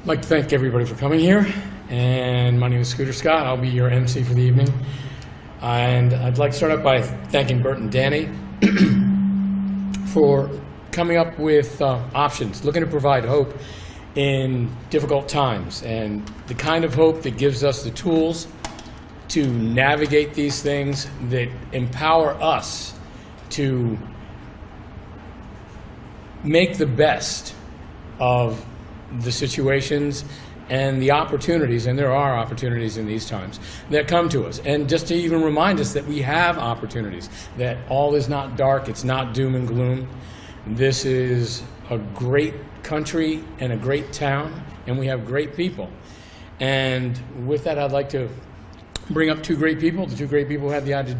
like to thank everybody for coming here, and my name is Scooter Scott. I'll be your MC for the evening. And I'd like to start out by thanking Bert and Danny for coming up with options, looking to provide hope in difficult times, and the kind of hope that gives us the tools to navigate these things, that empower us to make the best of the situations and the opportunities, and there are opportunities in these times, that come to us. And just to even remind us that we have opportunities, that all is not dark, it's not doom and gloom. This is a great country and a great town, and we have great people. And with that, I'd like to bring up two great people, the two great people who had the idea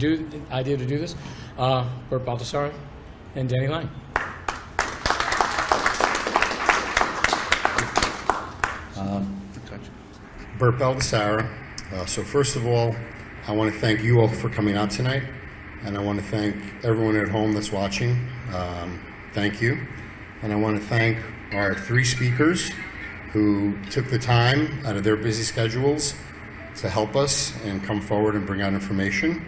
to do this, Bert Baldassarra and Danny Lang. Bert Baldassarra. So first of all, I want to thank you all for coming out tonight, and I want to thank everyone at home that's watching. Thank you. And I want to thank our three speakers who took the time out of their busy schedules to help us and come forward and bring out information.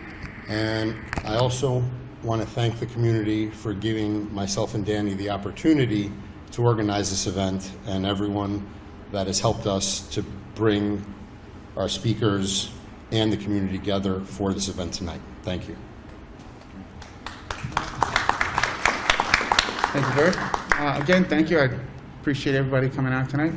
And I also want to thank the community for giving myself and Danny the opportunity to organize this event, and everyone that has helped us to bring our speakers and the community together for this event tonight. Thank you. Thank you, Bert. Again, thank you. I appreciate everybody coming out tonight.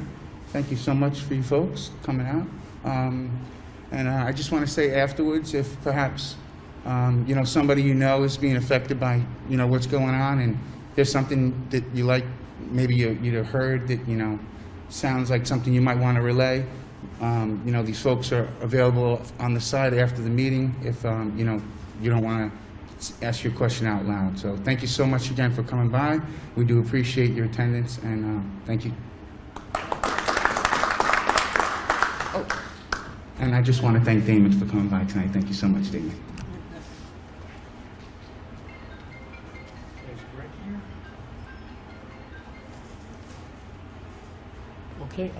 Thank you so much for you folks coming out. And I just want to say afterwards, if perhaps somebody you know is being affected by what's going on, and there's something that you like, maybe you heard that sounds like something you might want to relay. These folks are available on the side after the meeting if you don't want to ask your question out loud. So thank you so much again for coming by. We do appreciate your attendance, and thank you. Oh, and I just want to thank Damon for coming by tonight. Thank you so much, Damon. Okay,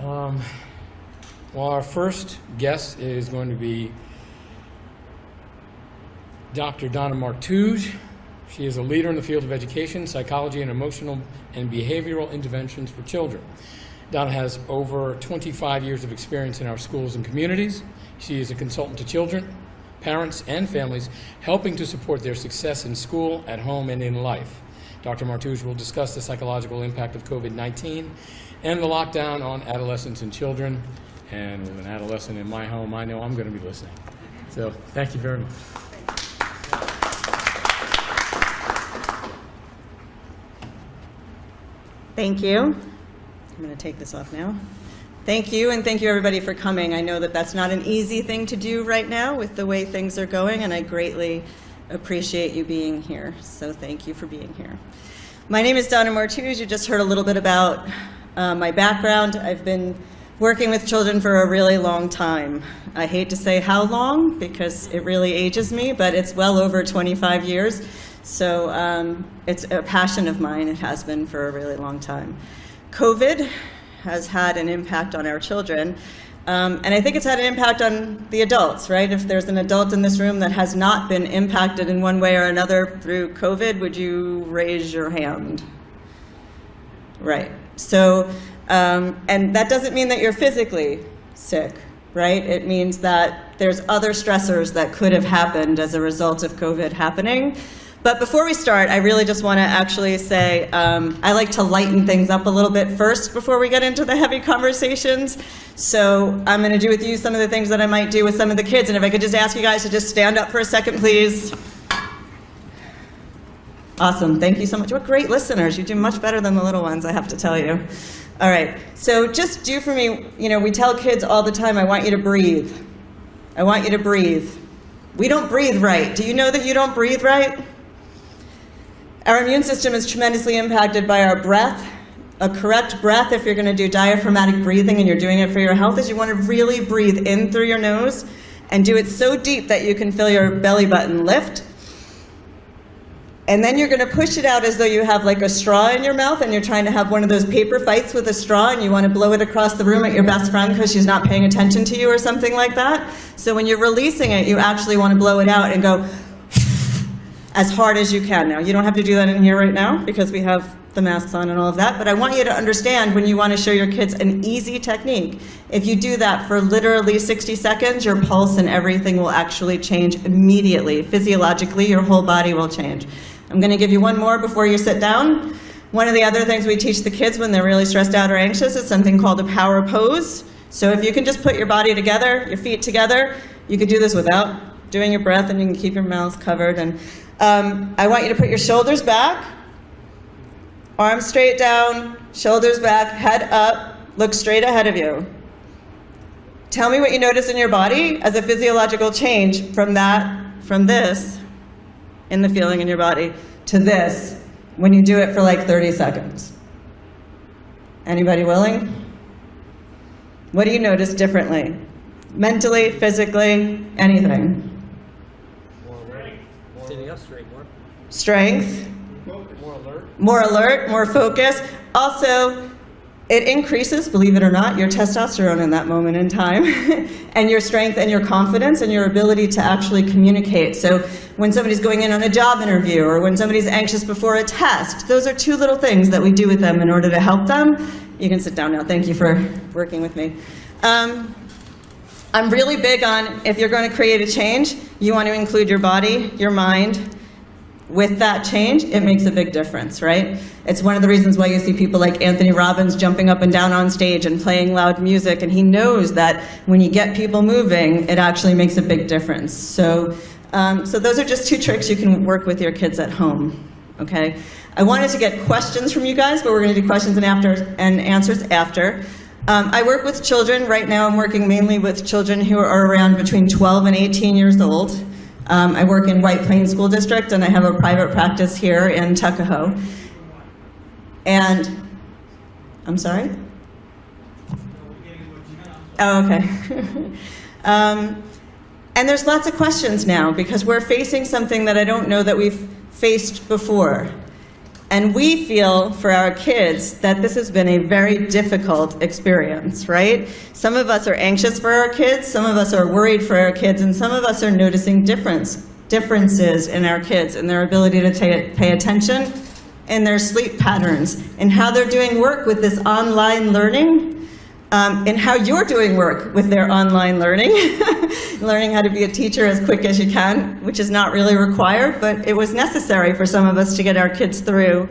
well, our first guest is going to be Dr. Donna Martuge. She is a leader in the field of education, psychology, and emotional and behavioral interventions for children. Donna has over 25 years of experience in our schools and communities. She is a consultant to children, parents, and families, helping to support their success in school, at home, and in life. Dr. Martuge will discuss the psychological impact of COVID-19 and the lockdown on adolescents and children. And with an adolescent in my home, I know I'm going to be listening. So thank you very much. Thank you. I'm going to take this off now. Thank you, and thank you everybody for coming. I know that that's not an easy thing to do right now with the way things are going, and I greatly appreciate you being here. So thank you for being here. My name is Donna Martuge. You just heard a little bit about my background. I've been working with children for a really long time. I hate to say how long because it really ages me, but it's well over 25 years. So it's a passion of mine. It has been for a really long time. COVID has had an impact on our children, and I think it's had an impact on the adults, right? If there's an adult in this room that has not been impacted in one way or another through COVID, would you raise your hand? Right. So, and that doesn't mean that you're physically sick, right? It means that there's other stressors that could have happened as a result of COVID happening. But before we start, I really just want to actually say I like to lighten things up a little bit first before we get into the heavy conversations. So I'm going to do with you some of the things that I might do with some of the kids. And if I could just ask you guys to just stand up for a second, please. Awesome. Thank you so much. What great listeners. You do much better than the little ones, I have to tell you. All right. So just do for me, we tell kids all the time, I want you to breathe. I want you to breathe. We don't breathe right. Do you know that you don't breathe right? Our immune system is tremendously impacted by our breath. A correct breath, if you're going to do diaphragmatic breathing and you're doing it for your health, is you want to really breathe in through your nose and do it so deep that you can feel your belly button lift. And then you're going to push it out as though you have like a straw in your mouth and you're trying to have one of those paper fights with a straw and you want to blow it across the room at your best friend because she's not paying attention to you or something like that. So when you're releasing it, you actually want to blow it out and go as hard as you can. Now, you don't have to do that in here right now because we have the masks on and all of that, but I want you to understand when you want to show your kids an easy technique, if you do that for literally 60 seconds, your pulse and everything will actually change immediately. Physiologically, your whole body will change. I'm going to give you one more before you sit down. One of the other things we teach the kids when they're really stressed out or anxious is something called a power pose. So if you can just put your body together, your feet together, you could do this without doing your breath and you can keep your mouth covered. And I want you to put your shoulders back, arms straight down, shoulders back, head up, look straight ahead of you. Tell me what you notice in your body as a physiological change from this, in the feeling in your body, to this, when you do it for like 30 seconds. Anybody willing? What do you notice differently? Mentally, physically, anything? Sitting up straight more. Strength. More alert. More alert, more focus. Also, it increases, believe it or not, your testosterone in that moment in time, and your strength and your confidence and your ability to actually communicate. So when somebody's going in on a job interview or when somebody's anxious before a test, those are two little things that we do with them in order to help them. You can sit down now. Thank you for working with me. I'm really big on, if you're going to create a change, you want to include your body, your mind. With that change, it makes a big difference, right? It's one of the reasons why you see people like Anthony Robbins jumping up and down on stage and playing loud music, and he knows that when you get people moving, it actually makes a big difference. So those are just two tricks you can work with your kids at home, okay? I wanted to get questions from you guys, but we're going to do questions and answers after. I work with children. Right now I'm working mainly with children who are around between 12 and 18 years old. I work in White Plains School District, and I have a private practice here in Tuckahoe. And, I'm sorry? Oh, okay. And there's lots of questions now, because we're facing something that I don't know that we've faced before. And we feel, for our kids, that this has been a very difficult experience, right? Some of us are anxious for our kids, some of us are worried for our kids, and some of us are noticing differences in our kids and their ability to pay attention in their sleep patterns, and how they're doing work with this online learning, and how you're doing work with their online learning, learning how to be a teacher as quick as you can, which is not really required, but it was necessary for some of us to get our kids through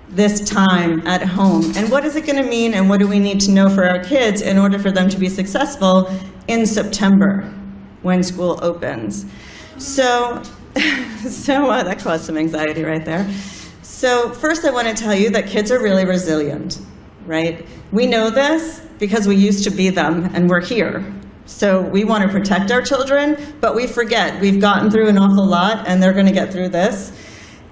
this time at home. And what is it going to mean, and what do we need to know for our kids in order for them to be successful in September when school opens? So that caused some anxiety right there. So first I want to tell you that kids are really resilient, right? We know this because we used to be them, and we're here. So we want to protect our children, but we forget. We've gotten through an awful lot, and they're going to get through this.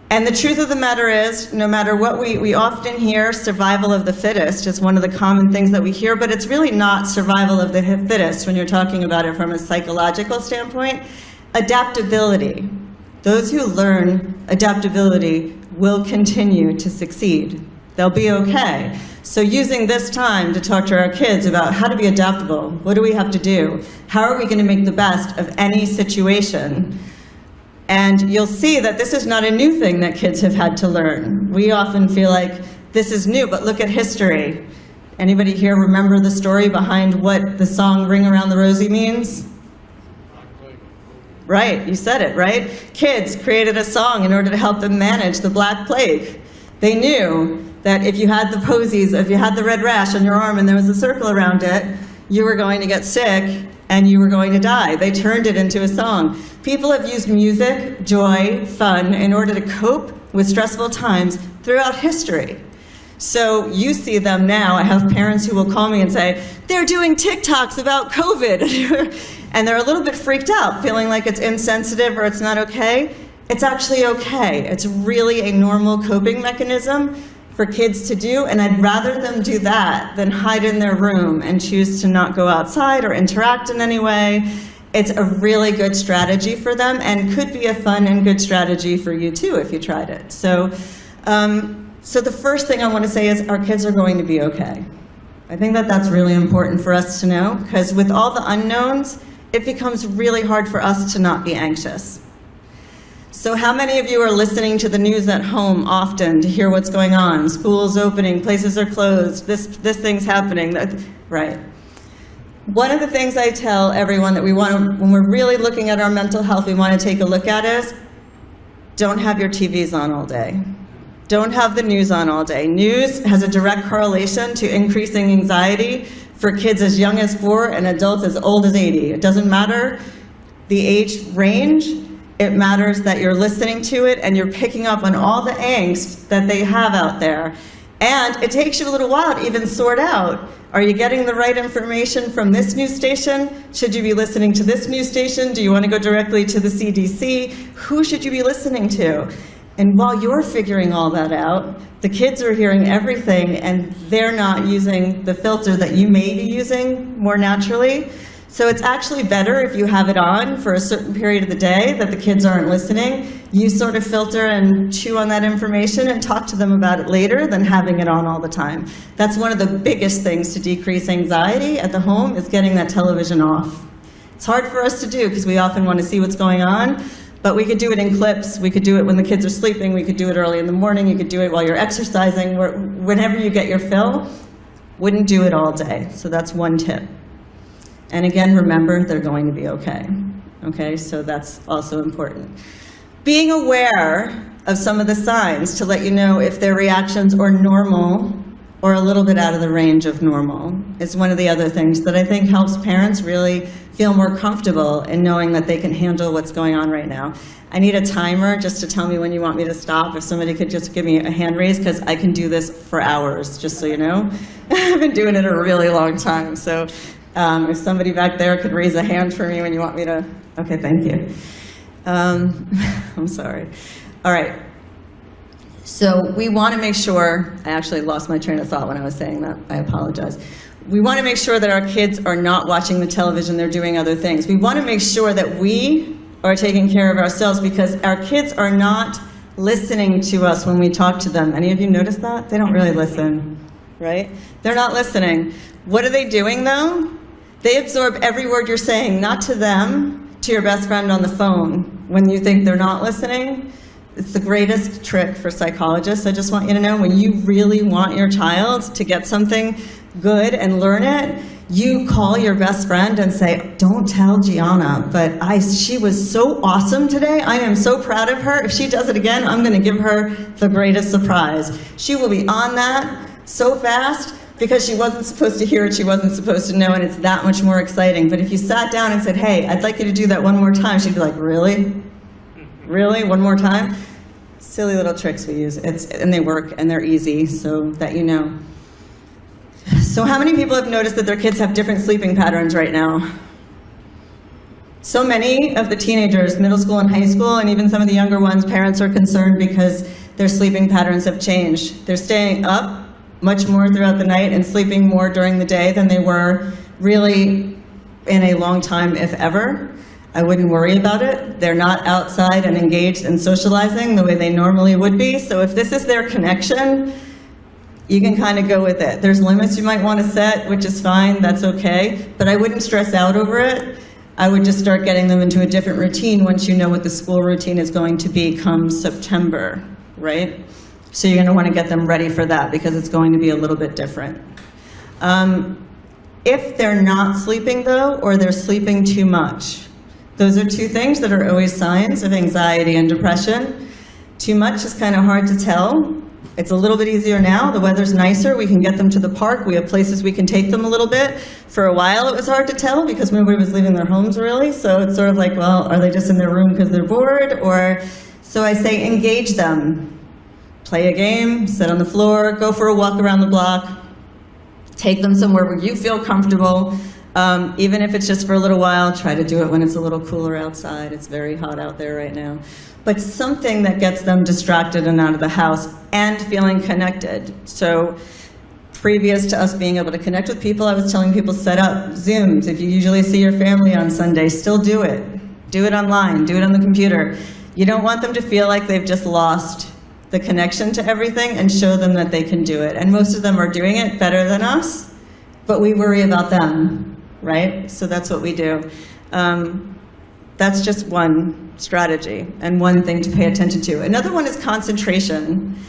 And the truth of the matter is, no matter what we often hear, survival of the fittest is one of the common things that we hear, but it's really not survival of the fittest when you're talking about it from a psychological standpoint. Adaptability. Those who learn adaptability will continue to succeed. They'll be okay. So using this time to talk to our kids about how to be adaptable, what do we have to do? How are we going to make the best of any situation? And you'll see that this is not a new thing that kids have had to learn. We often feel like this is new, but look at history. Anybody here remember the story behind what the song Ring Around the Rosie means? Right, you said it, right? Kids created a song in order to help them manage the Black Plague. They knew that if you had the posies, if you had the red rash on your arm and there was a circle around it, you were going to get sick and you were going to die. They turned it into a song. People have used music, joy, fun in order to cope with stressful times throughout history. So you see them now. I have parents who will call me and say, they're doing TikToks about COVID. And they're a little bit freaked out, feeling like it's insensitive or it's not okay. It's actually okay. It's really a normal coping mechanism for kids to do, and I'd rather them do that than hide in their room and choose to not go outside or interact in any way. it's a really good strategy for them and could be a fun and good strategy for you too if you tried it. So, so the first thing I want to say is our kids are going to be okay. I think that that's really important for us to know, because with all the unknowns, it becomes really hard for us to not be anxious. So how many of you are listening to the news at home often to hear what's going on? Schools opening, places are closed, this thing's happening, right? One of the things I tell everyone that we want to, when we're really looking at our mental health, we want to take a look at is, don't have your TVs on all day. Don't have the news on all day. News has a direct correlation to increasing anxiety for kids as young as 4 and adults as old as 80. It doesn't matter the age range. It matters that you're listening to it and you're picking up on all the angst that they have out there. And it takes you a little while to even sort out, are you getting the right information from this news station? Should you be listening to this news station? Do you want to go directly to the CDC? Who should you be listening to? And while you're figuring all that out, the kids are hearing everything and they're not using the filter that you may be using more naturally. So it's actually better if you have it on for a certain period of the day that the kids aren't listening. You sort of filter and chew on that information and talk to them about it later than having it on all the time. That's one of the biggest things to decrease anxiety at the home, is getting that television off. It's hard for us to do because we often want to see what's going on, but we could do it in clips. We could do it when the kids are sleeping. We could do it early in the morning. You could do it while you're exercising. Whenever you get your fill, wouldn't do it all day. So that's one tip. And again, remember, they're going to be okay. Okay, so that's also important. Being aware of some of the signs to let you know if their reactions are normal or a little bit out of the range of normal is one of the other things that I think helps parents really feel more comfortable in knowing that they can handle what's going on right now. I need a timer just to tell me when you want me to stop. If somebody could just give me a hand raise, because I can do this for hours, just so you know. I've been doing it a really long time, so if somebody back there could raise a hand for me when you want me to, okay, thank you. I'm sorry. All right. So we want to make sure, I actually lost my train of thought when I was saying that. I apologize. We want to make sure that our kids are not watching the television, they're doing other things. We want to make sure that we are taking care of ourselves, because our kids are not listening to us when we talk to them. Any of you notice that? They don't really listen, right? They're not listening. What are they doing though? They absorb every word you're saying, not to them, to your best friend on the phone when you think they're not listening. It's the greatest trick for psychologists. I just want you to know, when you really want your child to get something good and learn it, you call your best friend and say, don't tell Gianna, but she was so awesome today. I am so proud of her. If she does it again, I'm going to give her the greatest surprise. She will be on that so fast, because she wasn't supposed to hear it, she wasn't supposed to know, and it's that much more exciting. But if you sat down and said, hey, I'd like you to do that one more time, she'd be like, really? Really? One more time? Silly little tricks we use. And they work, and they're easy, so that you know. So how many people have noticed that their kids have different sleeping patterns right now? So many of the teenagers, middle school and high school, and even some of the younger ones, parents are concerned because their sleeping patterns have changed. They're staying up much more throughout the night and sleeping more during the day than they were really in a long time, if ever. I wouldn't worry about it. They're not outside and engaged and socializing the way they normally would be. So if this is their connection, you can kind of go with it. There's limits you might want to set, which is fine, that's okay. But I wouldn't stress out over it. I would just start getting them into a different routine once you know what the school routine is going to be come September, right? So you're going to want to get them ready for that, because it's going to be a little bit different. If they're not sleeping, though, or they're sleeping too much, those are two things that are always signs of anxiety and depression. Too much is kind of hard to tell. It's a little bit easier now. The weather's nicer. We can get them to the park. We have places we can take them a little bit. For a while, it was hard to tell because nobody was leaving their homes, really. So it's sort of like, well, are they just in their room because they're bored? Or, so I say engage them. Play a game, sit on the floor, go for a walk around the block, take them somewhere where you feel comfortable. Even if it's just for a little while, try to do it when it's a little cooler outside. It's very hot out there right now. But something that gets them distracted and out of the house and feeling connected. So previous to us being able to connect with people, I was telling people, set up Zooms. If you usually see your family on Sunday, still do it. Do it online, do it on the computer. You don't want them to feel like they've just lost the connection to everything, and show them that they can do it. And most of them are doing it better than us, but we worry about them, right? So that's what we do. That's just one strategy and one thing to pay attention to. Another one is concentration.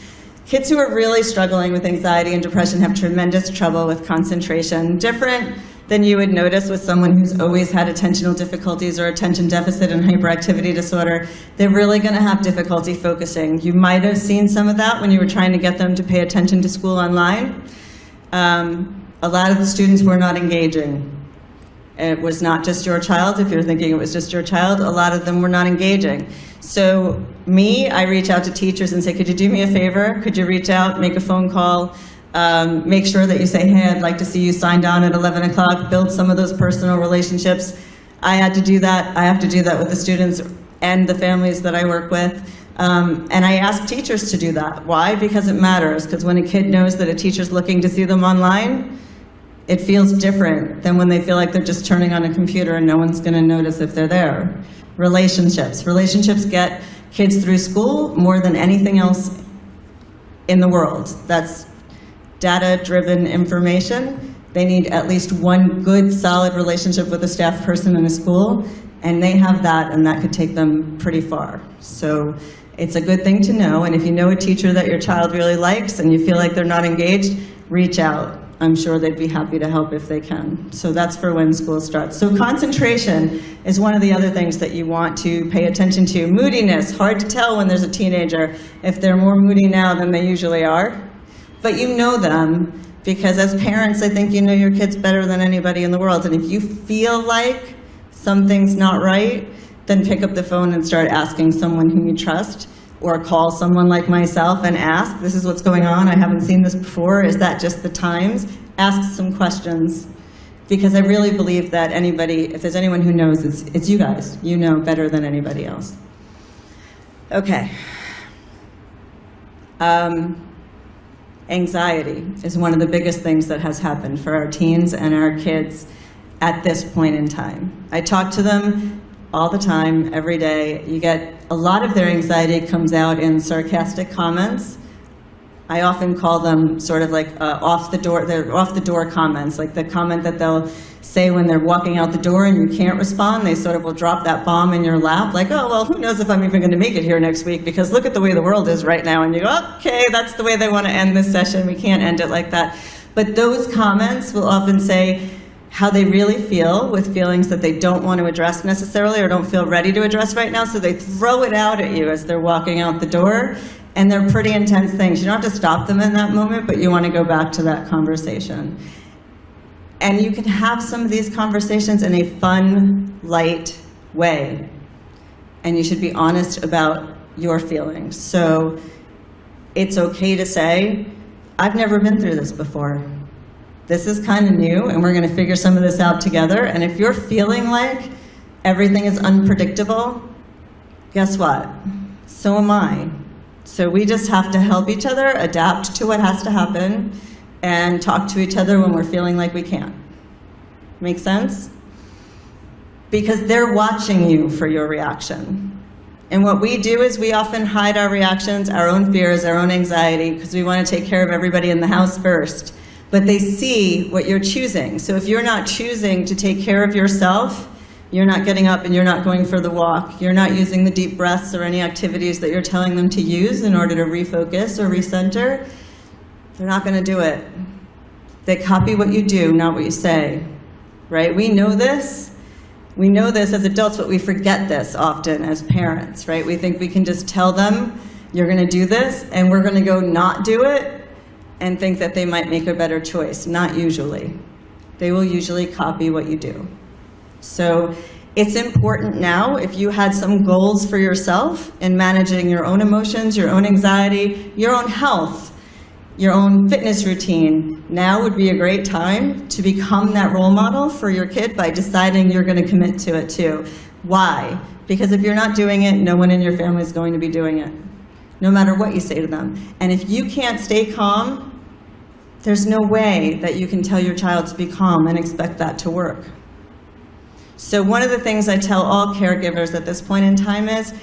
Kids who are really struggling with anxiety and depression have tremendous trouble with concentration, different than you would notice with someone who's always had attentional difficulties or attention deficit and hyperactivity disorder. They're really going to have difficulty focusing. You might have seen some of that when you were trying to get them to pay attention to school online. A lot of the students were not engaging. It was not just your child. If you're thinking it was just your child, a lot of them were not engaging. So I reach out to teachers and say, could you do me a favor? Could you reach out, make a phone call, make sure that you say, hey, I'd like to see you signed on at 11 o'clock, build some of those personal relationships. I had to do that. I have to do that with the students and the families that I work with. And I ask teachers to do that. Why? Because it matters. Because when a kid knows that a teacher's looking to see them online, it feels different than when they feel like they're just turning on a computer and no one's going to notice if they're there. Relationships. Relationships get kids through school more than anything else in the world. That's data-driven information. They need at least one good, solid relationship with a staff person in a school, and they have that, and that could take them pretty far. So it's a good thing to know, and if you know a teacher that your child really likes and you feel like they're not engaged, reach out. I'm sure they'd be happy to help if they can. So that's for when school starts. So concentration is one of the other things that you want to pay attention to. Moodiness, hard to tell when there's a teenager if they're more moody now than they usually are. But you know them, because as parents, I think you know your kids better than anybody in the world. And if you feel like something's not right, then pick up the phone and start asking someone whom you trust, or call someone like myself and ask, this is what's going on, I haven't seen this before, is that just the times? Ask some questions, because I really believe that anybody, if there's anyone who knows, it's you guys. You know better than anybody else. Okay. Anxiety is one of the biggest things that has happened for our teens and our kids at this point in time. I talk to them all the time, every day. You get a lot of their anxiety comes out in sarcastic comments. I often call them sort of like off the door comments, like the comment that they'll say when they're walking out the door and you can't respond. They sort of will drop that bomb in your lap, like, oh, well, who knows if I'm even going to make it here next week, because look at the way the world is right now. And you go, okay, that's the way they want to end this session. We can't end it like that. But those comments will often say how they really feel, with feelings that they don't want to address necessarily or don't feel ready to address right now. So they throw it out at you as they're walking out the door. And they're pretty intense things. You don't have to stop them in that moment, but you want to go back to that conversation. And you can have some of these conversations in a fun, light way. And you should be honest about your feelings. So it's okay to say, I've never been through this before. This is kind of new, and we're going to figure some of this out together. And if you're feeling like everything is unpredictable, guess what? So am I. So we just have to help each other, adapt to what has to happen, and talk to each other when we're feeling like we can't. Make sense? Because they're watching you for your reaction. And what we do is we often hide our reactions, our own fears, our own anxiety, because we want to take care of everybody in the house first. But they see what you're choosing. So if you're not choosing to take care of yourself, you're not getting up and you're not going for the walk. You're not using the deep breaths or any activities that you're telling them to use in order to refocus or recenter. They're not going to do it. They copy what you do, not what you say. Right? We know this. We know this as adults, but we forget this often as parents. Right? We think we can just tell them, you're going to do this, and we're going to go not do it and think that they might make a better choice. Not usually. They will usually copy what you do. So it's important now, if you had some goals for yourself in managing your own emotions, your own anxiety, your own health, your own fitness routine, now would be a great time to become that role model for your kid by deciding you're going to commit to it too. Why? Because if you're not doing it, no one in your family is going to be doing it, no matter what you say to them. And if you can't stay calm There's no way that you can tell your child to be calm and expect that to work. So one of the things I tell all caregivers at this point in time is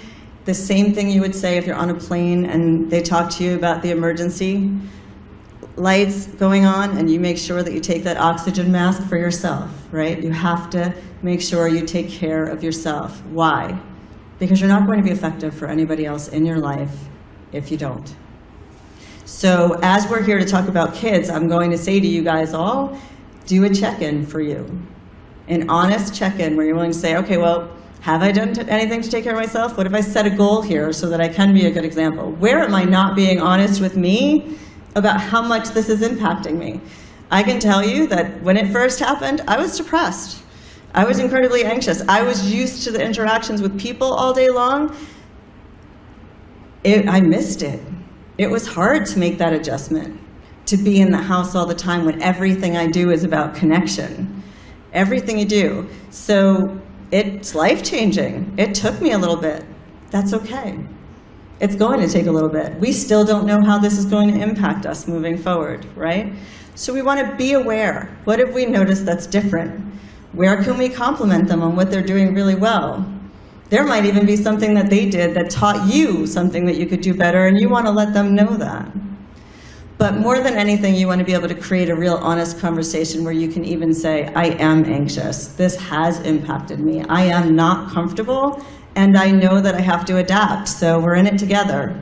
the same thing you would say if you're on a plane and they talk to you about the emergency lights going on, and you make sure that you take that oxygen mask for yourself, right? You have to make sure you take care of yourself. Why? Because you're not going to be effective for anybody else in your life if you don't. So as we're here to talk about kids, I'm going to say to you guys all, do a check-in for you. An honest check-in where you're willing to say, okay, well, have I done anything to take care of myself? What if I set a goal here so that I can be a good example? Where am I not being honest with me about how much this is impacting me? I can tell you that when it first happened, I was depressed. I was incredibly anxious. I was used to the interactions with people all day long. I missed it. It was hard to make that adjustment, to be in the house all the time when everything I do is about connection. Everything you do. So it's life-changing. It took me a little bit. That's okay. It's going to take a little bit. We still don't know how this is going to impact us moving forward, right? So we want to be aware. What have we noticed that's different? Where can we compliment them on what they're doing really well? There might even be something that they did that taught you something that you could do better, and you want to let them know that. But more than anything, you want to be able to create a real honest conversation where you can even say, I am anxious. This has impacted me. I am not comfortable, and I know that I have to adapt. So we're in it together.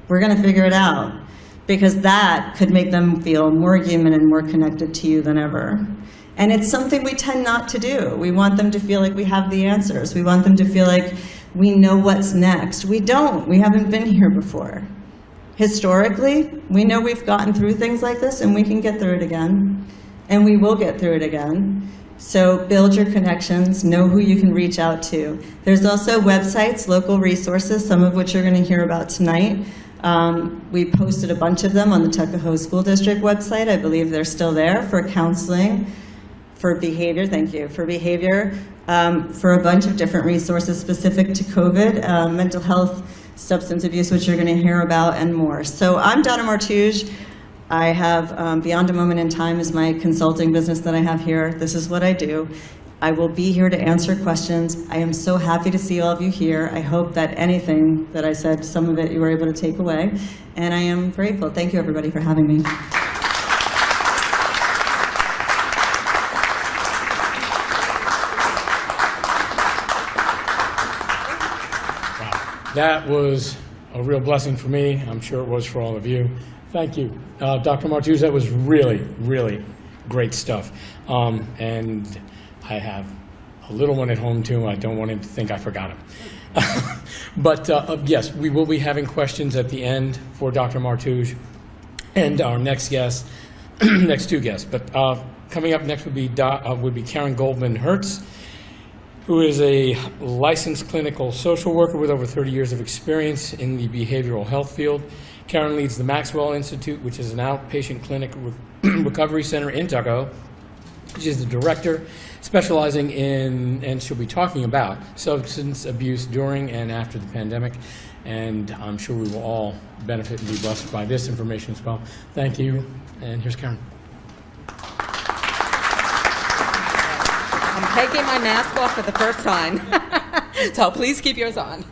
We're going to figure it out. Because that could make them feel more human and more connected to you than ever. And it's something we tend not to do. We want them to feel like we have the answers. We want them to feel like we know what's next. We don't. We haven't been here before. Historically, we know we've gotten through things like this, and we can get through it again. And we will get through it again. So build your connections, know who you can reach out to. There's also websites, local resources, some of which you're going to hear about tonight. We posted a bunch of them on the Tuckahoe School District website. I believe they're still there for counseling, for behavior, thank you, for behavior, for a bunch of different resources specific to COVID, mental health, substance abuse, which you're going to hear about, and more. So I'm Donna Martuge. I have Beyond a Moment in Time is my consulting business that I have here. This is what I do. I will be here to answer questions. I am so happy to see all of you here. I hope that anything that I said, some of it you were able to take away. And I am grateful. Thank you, everybody, for having me. That was a real blessing for me. I'm sure it was for all of you. Thank you. Dr. Martuge, that was really, really great stuff. And I have a little one at home, too. I don't want him to think I forgot him. But yes, we will be having questions at the end for Dr. Martuge and our next guest, next two guests. But coming up next would be Karen Goldman Hertz, who is a licensed clinical social worker with over 30 years of experience in the behavioral health field. Karen leads the Maxwell Institute, which is an outpatient clinic recovery center in Tuckahoe. She's the director, specializing in, and she'll be talking about, substance abuse during and after the pandemic. And I'm sure we will all benefit and be blessed by this information as well. Thank you. And here's Karen. I'm taking my mask off for the first time, so please keep yours on.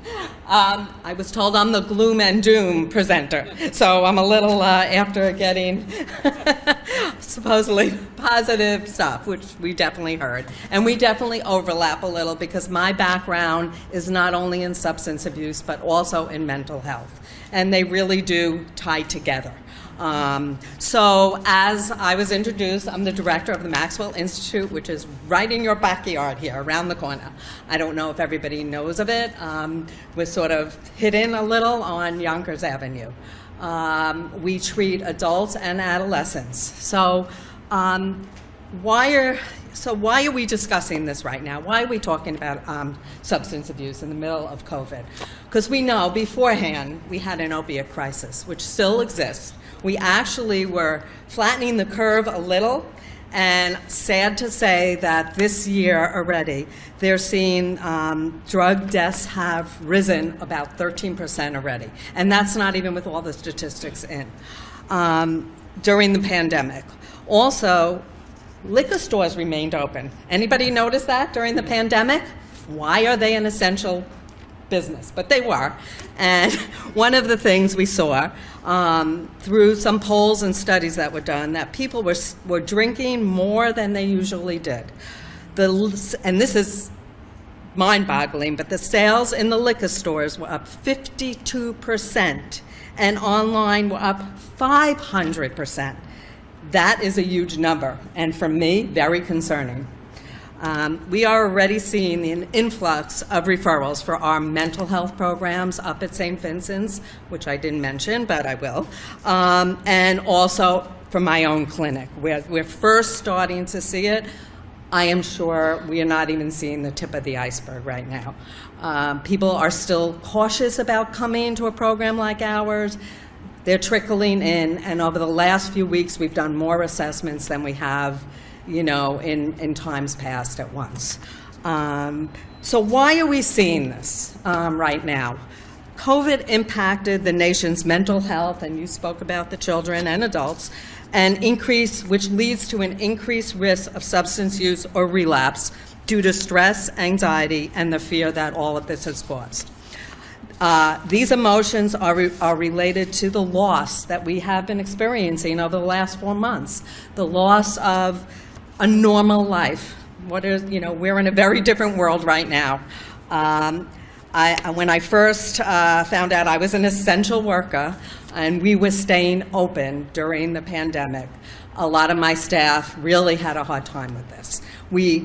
I was told I'm the gloom and doom presenter, so I'm a little after getting supposedly positive stuff, which we definitely heard. And we definitely overlap a little because my background is not only in substance abuse, but also in mental health. And they really do tie together. So as I was introduced, I'm the director of the Maxwell Institute, which is right in your backyard here, around the corner. I don't know if everybody knows of it. We're sort of hidden a little on Yonkers Avenue. We treat adults and adolescents. So why are we discussing this right now? Why are we talking about substance abuse in the middle of COVID? Because we know beforehand we had an opiate crisis, which still exists. We actually were flattening the curve a little, and sad to say that this year already, they're seeing drug deaths have risen about 13% already. And that's not even with all the statistics in. during the pandemic. Also, liquor stores remained open. Anybody notice that during the pandemic? Why are they an essential business? But they were. And one of the things we saw through some polls and studies that were done, that people were drinking more than they usually did. And this is mind-boggling, but the sales in the liquor stores were up 52%, and online were up 500%. That is a huge number, and for me, very concerning. We are already seeing an influx of referrals for our mental health programs up at St. Vincent's, which I didn't mention, but I will, and also for my own clinic. We're first starting to see it. I am sure we are not even seeing the tip of the iceberg right now. People are still cautious about coming to a program like ours. They're trickling in, and over the last few weeks, we've done more assessments than we have, in times past at once. So why are we seeing this right now? COVID impacted the nation's mental health, and you spoke about the children and adults, which leads to an increased risk of substance use or relapse due to stress, anxiety, and the fear that all of this has caused. These emotions are related to the loss that we have been experiencing over the last 4 months, the loss of a normal life. We're in a very different world right now. When I first found out I was an essential worker and we were staying open during the pandemic, a lot of my staff really had a hard time with this. We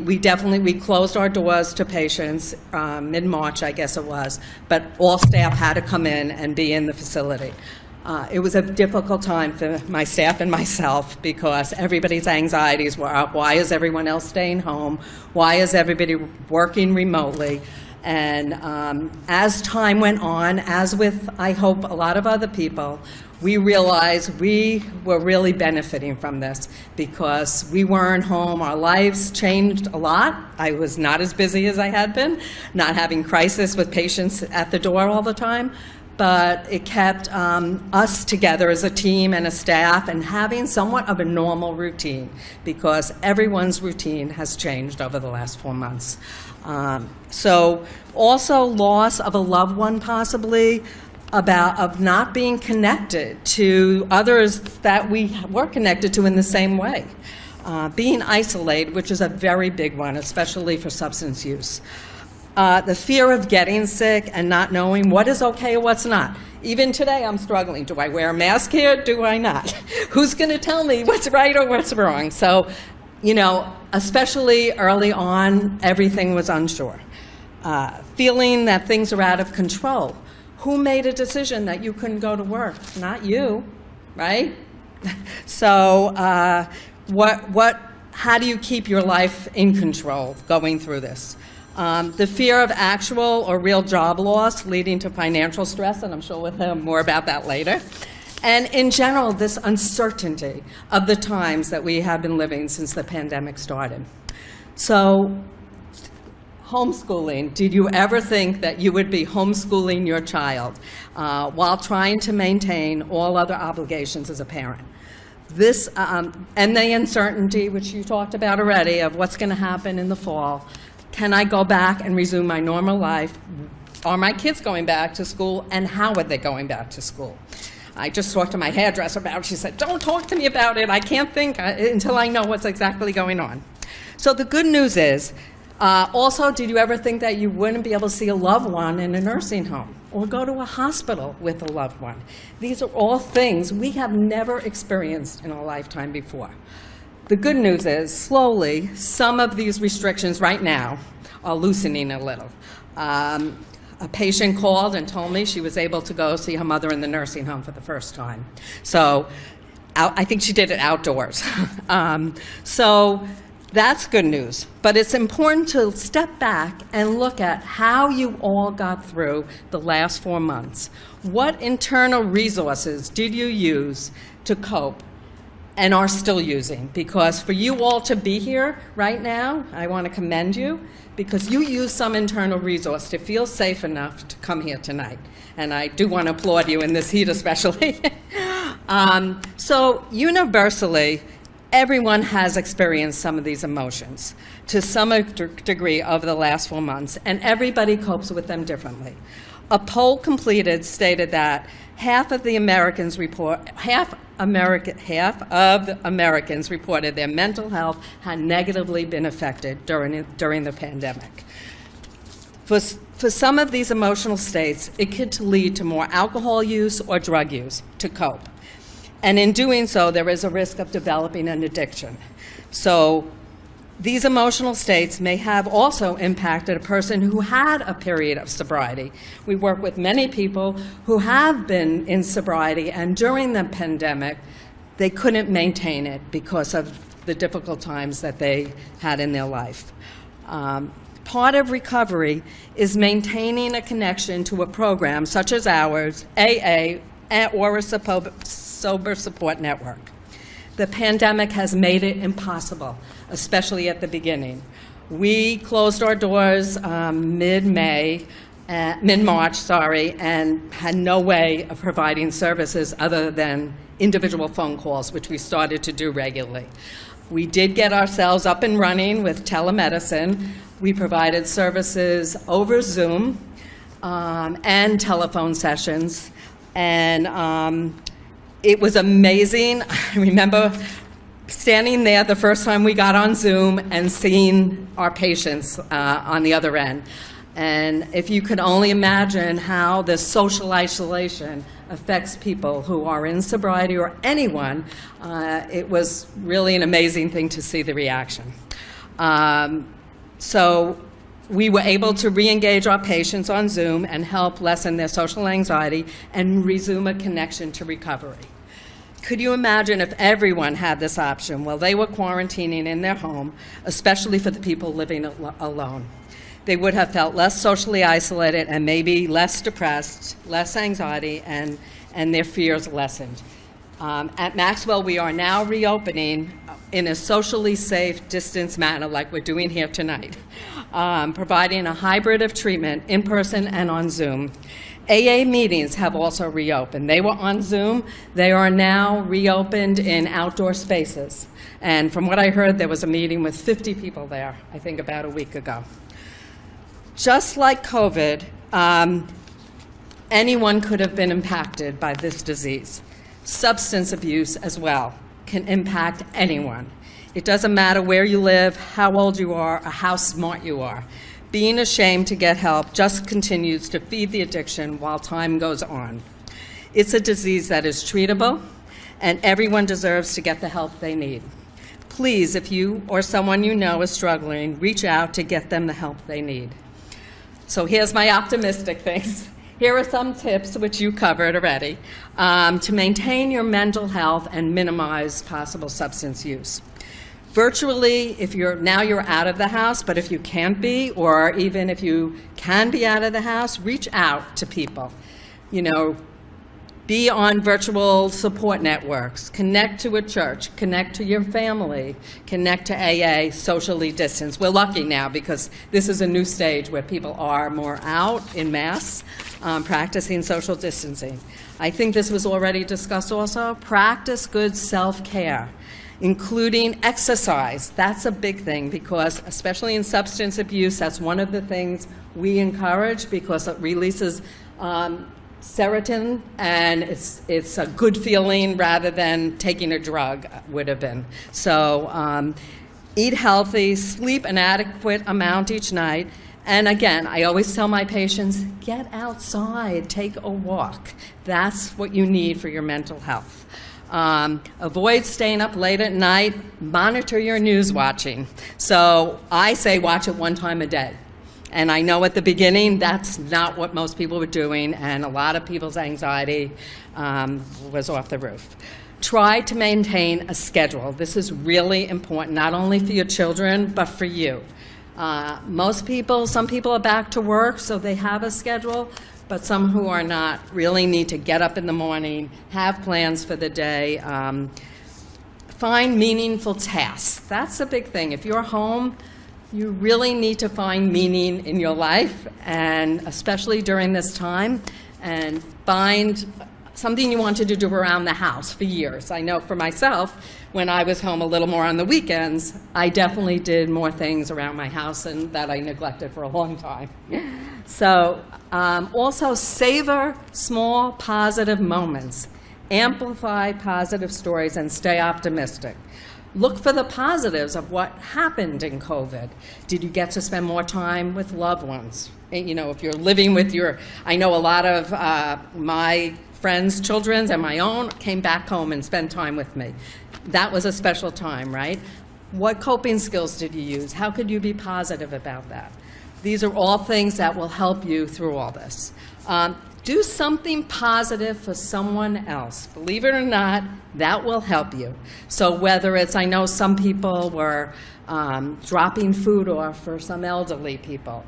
closed our doors to patients mid-March, I guess it was, but all staff had to come in and be in the facility. It was a difficult time for my staff and myself because everybody's anxieties were up. Why is everyone else staying home? Why is everybody working remotely? And as time went on, as with, I hope, a lot of other people, we realized we were really benefiting from this because we weren't home. Our lives changed a lot. I was not as busy as I had been, not having crisis with patients at the door all the time, but it kept us together as a team and a staff and having somewhat of a normal routine because everyone's routine has changed over the last 4 months. So also loss of a loved one possibly, of not being connected to others that we were connected to in the same way. Being isolated, which is a very big one, especially for substance use. The fear of getting sick and not knowing what is okay or what's not. Even today I'm struggling. Do I wear a mask here? Do I not? Who's going to tell me what's right or what's wrong? So, especially early on, everything was unsure. Feeling that things are out of control. Who made a decision that you couldn't go to work? Not you, right? So how do you keep your life in control going through this? The fear of actual or real job loss leading to financial stress, and I'm sure we'll hear more about that later. And in general, this uncertainty of the times that we have been living since the pandemic started. So, homeschooling. Did you ever think that you would be homeschooling your child while trying to maintain all other obligations as a parent? This, and the uncertainty, which you talked about already, of what's going to happen in the fall. Can I go back and resume my normal life? Are my kids going back to school, and how are they going back to school? I just talked to my hairdresser about it. She said, don't talk to me about it. I can't think until I know what's exactly going on. So the good news is, also, did you ever think that you wouldn't be able to see a loved one in a nursing home or go to a hospital with a loved one? These are all things we have never experienced in our lifetime before. The good news is, slowly, some of these restrictions right now are loosening a little. A patient called and told me she was able to go see her mother in the nursing home for the first time. So I think she did it outdoors. So that's good news. But it's important to step back and look at how you all got through the last 4 months. What internal resources did you use to cope and are still using? Because for you all to be here right now, I want to commend you because you used some internal resource to feel safe enough to come here tonight. And I do want to applaud you in this heat especially. So universally, everyone has experienced some of these emotions to some degree over the last 4 months, and everybody copes with them differently. A poll completed stated that half of the Americans reported their mental health had negatively been affected during the pandemic. For some of these emotional states, it could lead to more alcohol use or drug use to cope. And in doing so, there is a risk of developing an addiction. So these emotional states may have also impacted a person who had a period of sobriety. We work with many people who have been in sobriety, and during the pandemic, they couldn't maintain it because of the difficult times that they had in their life. Part of recovery is maintaining a connection to a program such as ours, AA, or a sober support network. The pandemic has made it impossible, especially at the beginning. We closed our doors mid-March, and had no way of providing services other than individual phone calls, which we started to do regularly. We did get ourselves up and running with telemedicine. We provided services over Zoom and telephone sessions, and it was amazing. I remember standing there the first time we got on Zoom and seeing our patients on the other end. And if you could only imagine how the social isolation affects people who are in sobriety or anyone, it was really an amazing thing to see the reaction. So we were able to re-engage our patients on Zoom and help lessen their social anxiety and resume a connection to recovery. Could you imagine if everyone had this option while they were quarantining in their home, especially for the people living alone? They would have felt less socially isolated and maybe less depressed, less anxiety, and their fears lessened. At Maxwell, we are now reopening in a socially safe, distance manner like we're doing here tonight, providing a hybrid of treatment in person and on Zoom. AA meetings have also reopened. They were on Zoom. They are now reopened in outdoor spaces. And from what I heard, there was a meeting with 50 people there, I think about a week ago. Just like COVID, anyone could have been impacted by this disease. Substance abuse as well can impact anyone. It doesn't matter where you live, how old you are, or how smart you are. Being ashamed to get help just continues to feed the addiction while time goes on. It's a disease that is treatable, and everyone deserves to get the help they need. Please, if you or someone you know is struggling, reach out to get them the help they need. So here's my optimistic things. Here are some tips, which you covered already, to maintain your mental health and minimize possible substance use. Virtually, if you're out of the house, but if you can't be, or even if you can be out of the house, reach out to people. You know, be on virtual support networks, connect to a church, connect to your family, connect to AA, socially distanced. We're lucky now because this is a new stage where people are more out in mass, practicing social distancing. I think this was already discussed also. Practice good self-care, including exercise. That's a big thing because, especially in substance abuse, that's one of the things we encourage because it releases serotonin, and it's a good feeling rather than taking a drug would have been. So eat healthy, sleep an adequate amount each night, and again, I always tell my patients, get outside, take a walk. That's what you need for your mental health. Avoid staying up late at night, monitor your news watching. So I say watch it one time a day. And I know at the beginning that's not what most people were doing, and a lot of people's anxiety was off the roof. Try to maintain a schedule. This is really important, not only for your children, but for you. Some people are back to work, so they have a schedule, but some who are not really need to get up in the morning, have plans for the day, find meaningful tasks. That's a big thing. If you're home, you really need to find meaning in your life, and especially during this time, and find something you wanted to do around the house for years. I know for myself, when I was home a little more on the weekends, I definitely did more things around my house and that I neglected for a long time. So also savor small positive moments, amplify positive stories, and stay optimistic. Look for the positives of what happened in COVID. Did you get to spend more time with loved ones? You know, if you're living with I know a lot of my friends' children and my own came back home and spent time with me. That was a special time, right? What coping skills did you use? How could you be positive about that? These are all things that will help you through all this. Do something positive for someone else. Believe it or not, that will help you. So whether it's, I know some people were dropping food off for some elderly people.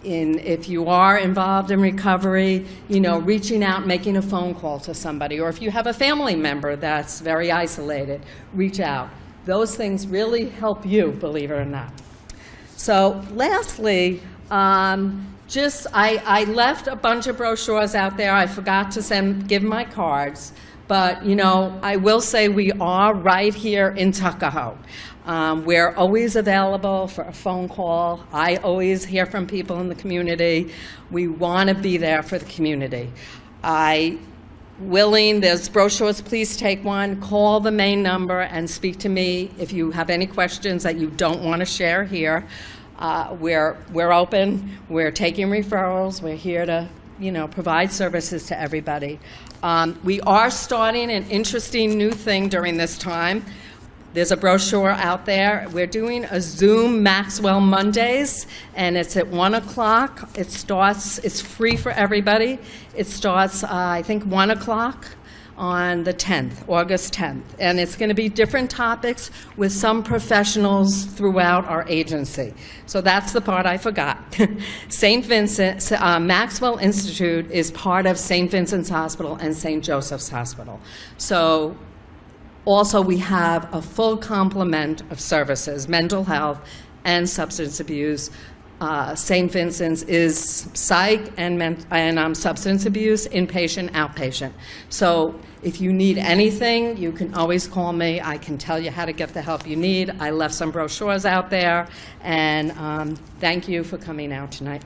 If you are involved in recovery, you know, reaching out, making a phone call to somebody, or if you have a family member that's very isolated, reach out. Those things really help you, believe it or not. So lastly, I left a bunch of brochures out there. I forgot to give my cards, but you know, I will say we are right here in Tuckahoe. We're always available for a phone call. I always hear from people in the community. We want to be there for the community. There's brochures, please take one, call the main number and speak to me if you have any questions that you don't want to share here. We're open, we're taking referrals, we're here to, you know, provide services to everybody. We are starting an interesting new thing during this time. There's a brochure out there. We're doing a Zoom Maxwell Mondays, and it's at 1 o'clock. It's free for everybody. It starts, I think, 1 o'clock on the 10th, August 10th. And it's going to be different topics with some professionals throughout our agency. So that's the part I forgot. St. Vincent, Maxwell Institute is part of St. Vincent's Hospital and St. Joseph's Hospital. So also, we have a full complement of services, mental health and substance abuse. St. Vincent's is psych and substance abuse, inpatient, outpatient. So if you need anything, you can always call me. I can tell you how to get the help you need. I left some brochures out there, and thank you for coming out tonight.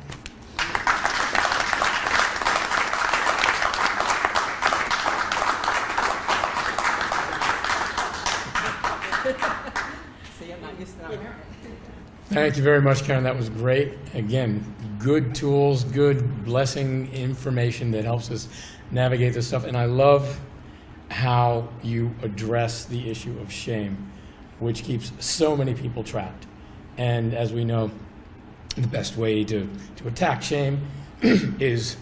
Thank you very much, Karen. That was great. Again, good tools, good blessing information that helps us navigate this stuff. And I love how you address the issue of shame, which keeps so many people trapped. And as we know, the best way to attack shame is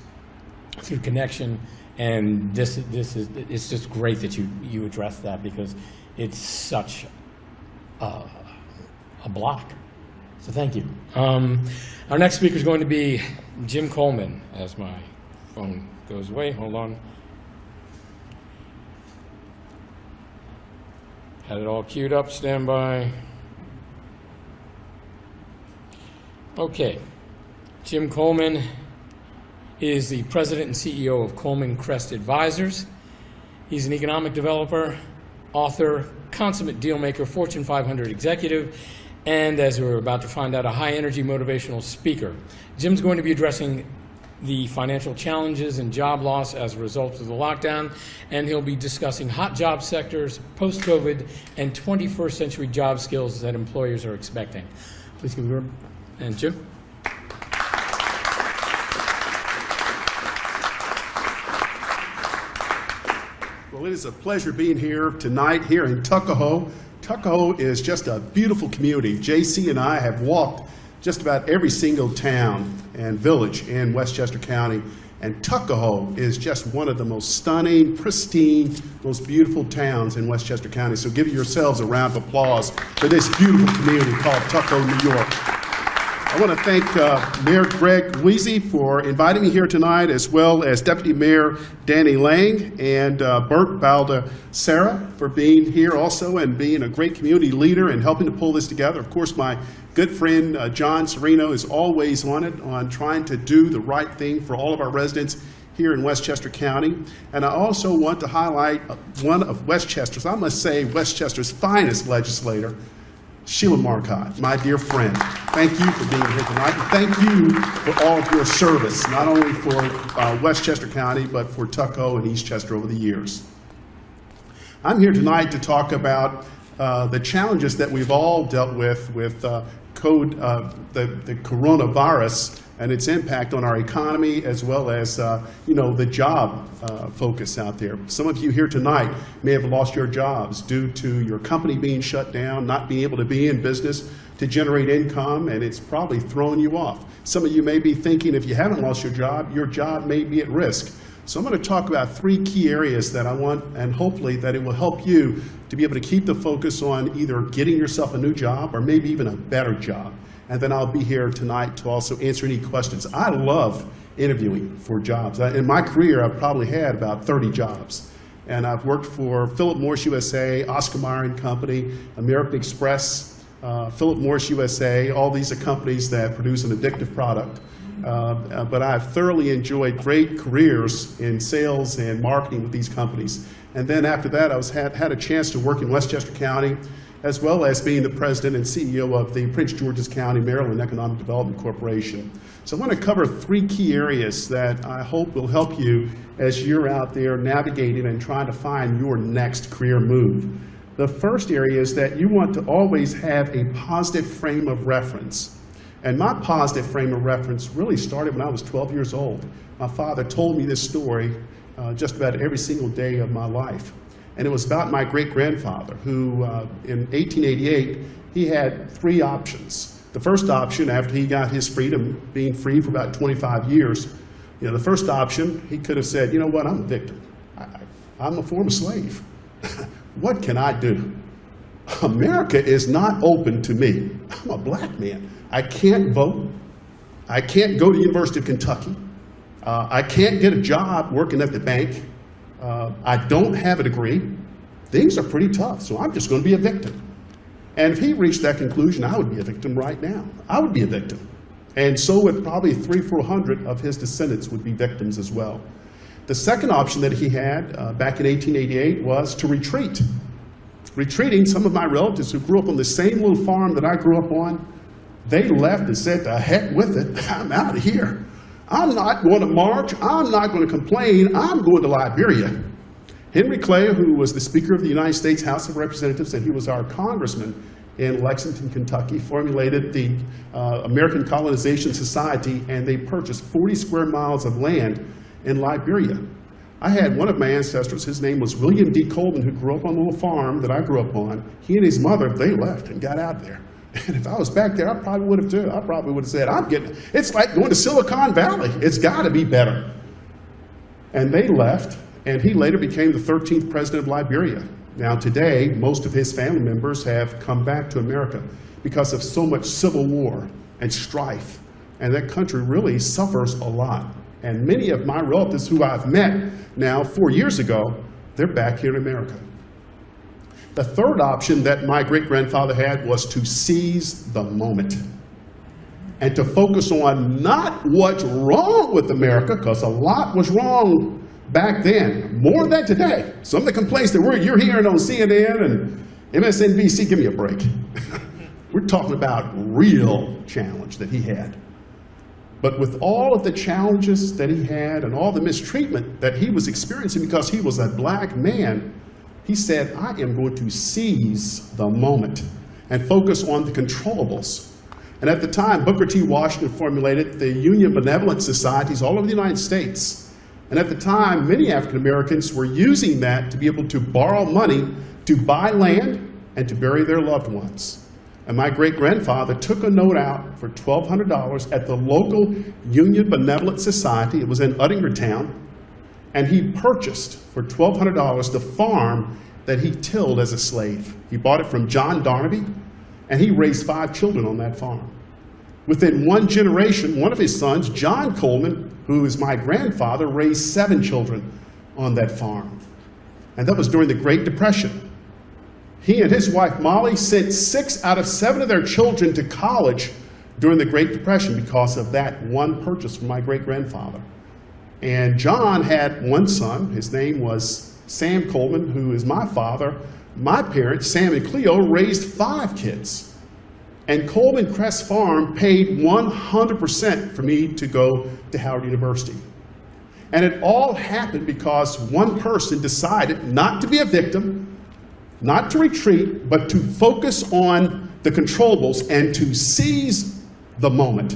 through connection. And it's just great that you address that, because it's such a block. So thank you. Our next speaker is going to be Jim Coleman, as my phone goes away. Hold on. Had it all queued up. Stand by. Okay. Jim Coleman is the president and CEO of Coleman Crest Advisors. He's an economic developer, author, consummate dealmaker, Fortune 500 executive, and, as we're about to find out, a high-energy motivational speaker. Jim's going to be addressing the financial challenges and job loss as a result of the lockdown, and he'll be discussing hot job sectors, post-COVID, and 21st century job skills that employers are expecting. Please give a word. And Jim. Well, it is a pleasure being here tonight here in Tuckahoe. Tuckahoe is just a beautiful community. JC and I have walked just about every single town and village in Westchester County, and Tuckahoe is just one of the most stunning, pristine, most beautiful towns in Westchester County. So give yourselves a round of applause for this beautiful community called Tuckahoe, New York. I want to thank Mayor Greg Weezy for inviting me here tonight, as well as Deputy Mayor Danny Lang and Bert Baldassarra for being here also and being a great community leader and helping to pull this together. Of course, my good friend John Serino is always on it, on trying to do the right thing for all of our residents here in Westchester County. And I also want to highlight one of Westchester's, I must say, Westchester's finest legislator, Sheila Marcotte, my dear friend. Thank you for being here tonight. And thank you for all of your service, not only for Westchester County, but for Tuckahoe and Eastchester over the years. I'm here tonight to talk about the challenges that we've all dealt with the coronavirus and its impact on our economy, as well as the job focus out there. Some of you here tonight may have lost your jobs due to your company being shut down, not being able to be in business to generate income, and it's probably thrown you off. Some of you may be thinking, if you haven't lost your job may be at risk. So I'm going to talk about 3 key areas that I want, and hopefully that it will help you to be able to keep the focus on either getting yourself a new job or maybe even a better job. And then I'll be here tonight to also answer any questions. I love interviewing for jobs. In my career, I've probably had about 30 jobs. And I've worked for Philip Morris USA, Oscar Mayer & Company, American Express, Philip Morris USA. All these are companies that produce an addictive product. But I've thoroughly enjoyed great careers in sales and marketing with these companies. And then after that, I had a chance to work in Westchester County, as well as being the president and CEO of the Prince George's County, Maryland Economic Development Corporation. So I want to cover 3 key areas that I hope will help you as you're out there navigating and trying to find your next career move. The first area is that you want to always have a positive frame of reference. And my positive frame of reference really started when I was 12 years old. My father told me this story just about every single day of my life. And it was about my great-grandfather, who in 1888, he had 3 options. The first option, after he got his freedom, being free for about 25 years, the first option, he could have said, you know what, I'm a victim. I'm a former slave. What can I do? America is not open to me. I'm a black man. I can't vote. I can't go to the University of Kentucky. I can't get a job working at the bank. I don't have a degree. Things are pretty tough, so I'm just going to be a victim. And if he reached that conclusion, I would be a victim right now. I would be a victim. And so would probably 300-400 of his descendants would be victims as well. The second option that he had back in 1888 was to retreat. Retreating, some of my relatives who grew up on the same little farm that I grew up on, they left and said, to heck with it, I'm out of here. I'm not going to march, I'm not going to complain, I'm going to Liberia. Henry Clay, who was the Speaker of the United States House of Representatives, and he was our congressman in Lexington, Kentucky, formulated the American Colonization Society, and they purchased 40 square miles of land in Liberia. I had one of my ancestors, his name was William D. Coleman, who grew up on a little farm that I grew up on. He and his mother, they left and got out there. And if I was back there, I probably would have too. I probably would have said, it's like going to Silicon Valley. It's got to be better. And they left, and he later became the 13th president of Liberia. Now today, most of his family members have come back to America because of so much civil war and strife. And that country really suffers a lot. And many of my relatives who I've met now 4 years ago, they're back here in America. The third option that my great-grandfather had was to seize the moment and to focus on not what's wrong with America, because a lot was wrong back then, more than today. Some of the complaints that you're hearing on CNN and MSNBC, give me a break. We're talking about real challenge that he had. But with all of the challenges that he had and all the mistreatment that he was experiencing because he was a black man, he said, I am going to seize the moment and focus on the controllables. And at the time, Booker T. Washington formulated the Union Benevolent Societies all over the United States. And at the time, many African Americans were using that to be able to borrow money to buy land and to bury their loved ones. And my great-grandfather took a note out for $1,200 at the local Union Benevolent Society. It was in Uttingertown. And he purchased for $1,200 the farm that he tilled as a slave. He bought it from John Darnaby, and he raised 5 children on that farm. Within one generation, one of his sons, John Coleman, who is my grandfather, raised 7 children on that farm. And that was during the Great Depression. He and his wife, Molly, sent 6 out of 7 of their children to college during the Great Depression because of that one purchase from my great-grandfather. And John had one son. His name was Sam Coleman, who is my father. My parents, Sam and Cleo, raised 5 kids. And Coleman Crest Farm paid 100% for me to go to Howard University. And it all happened because one person decided not to be a victim, not to retreat, but to focus on the controllables and to seize the moment.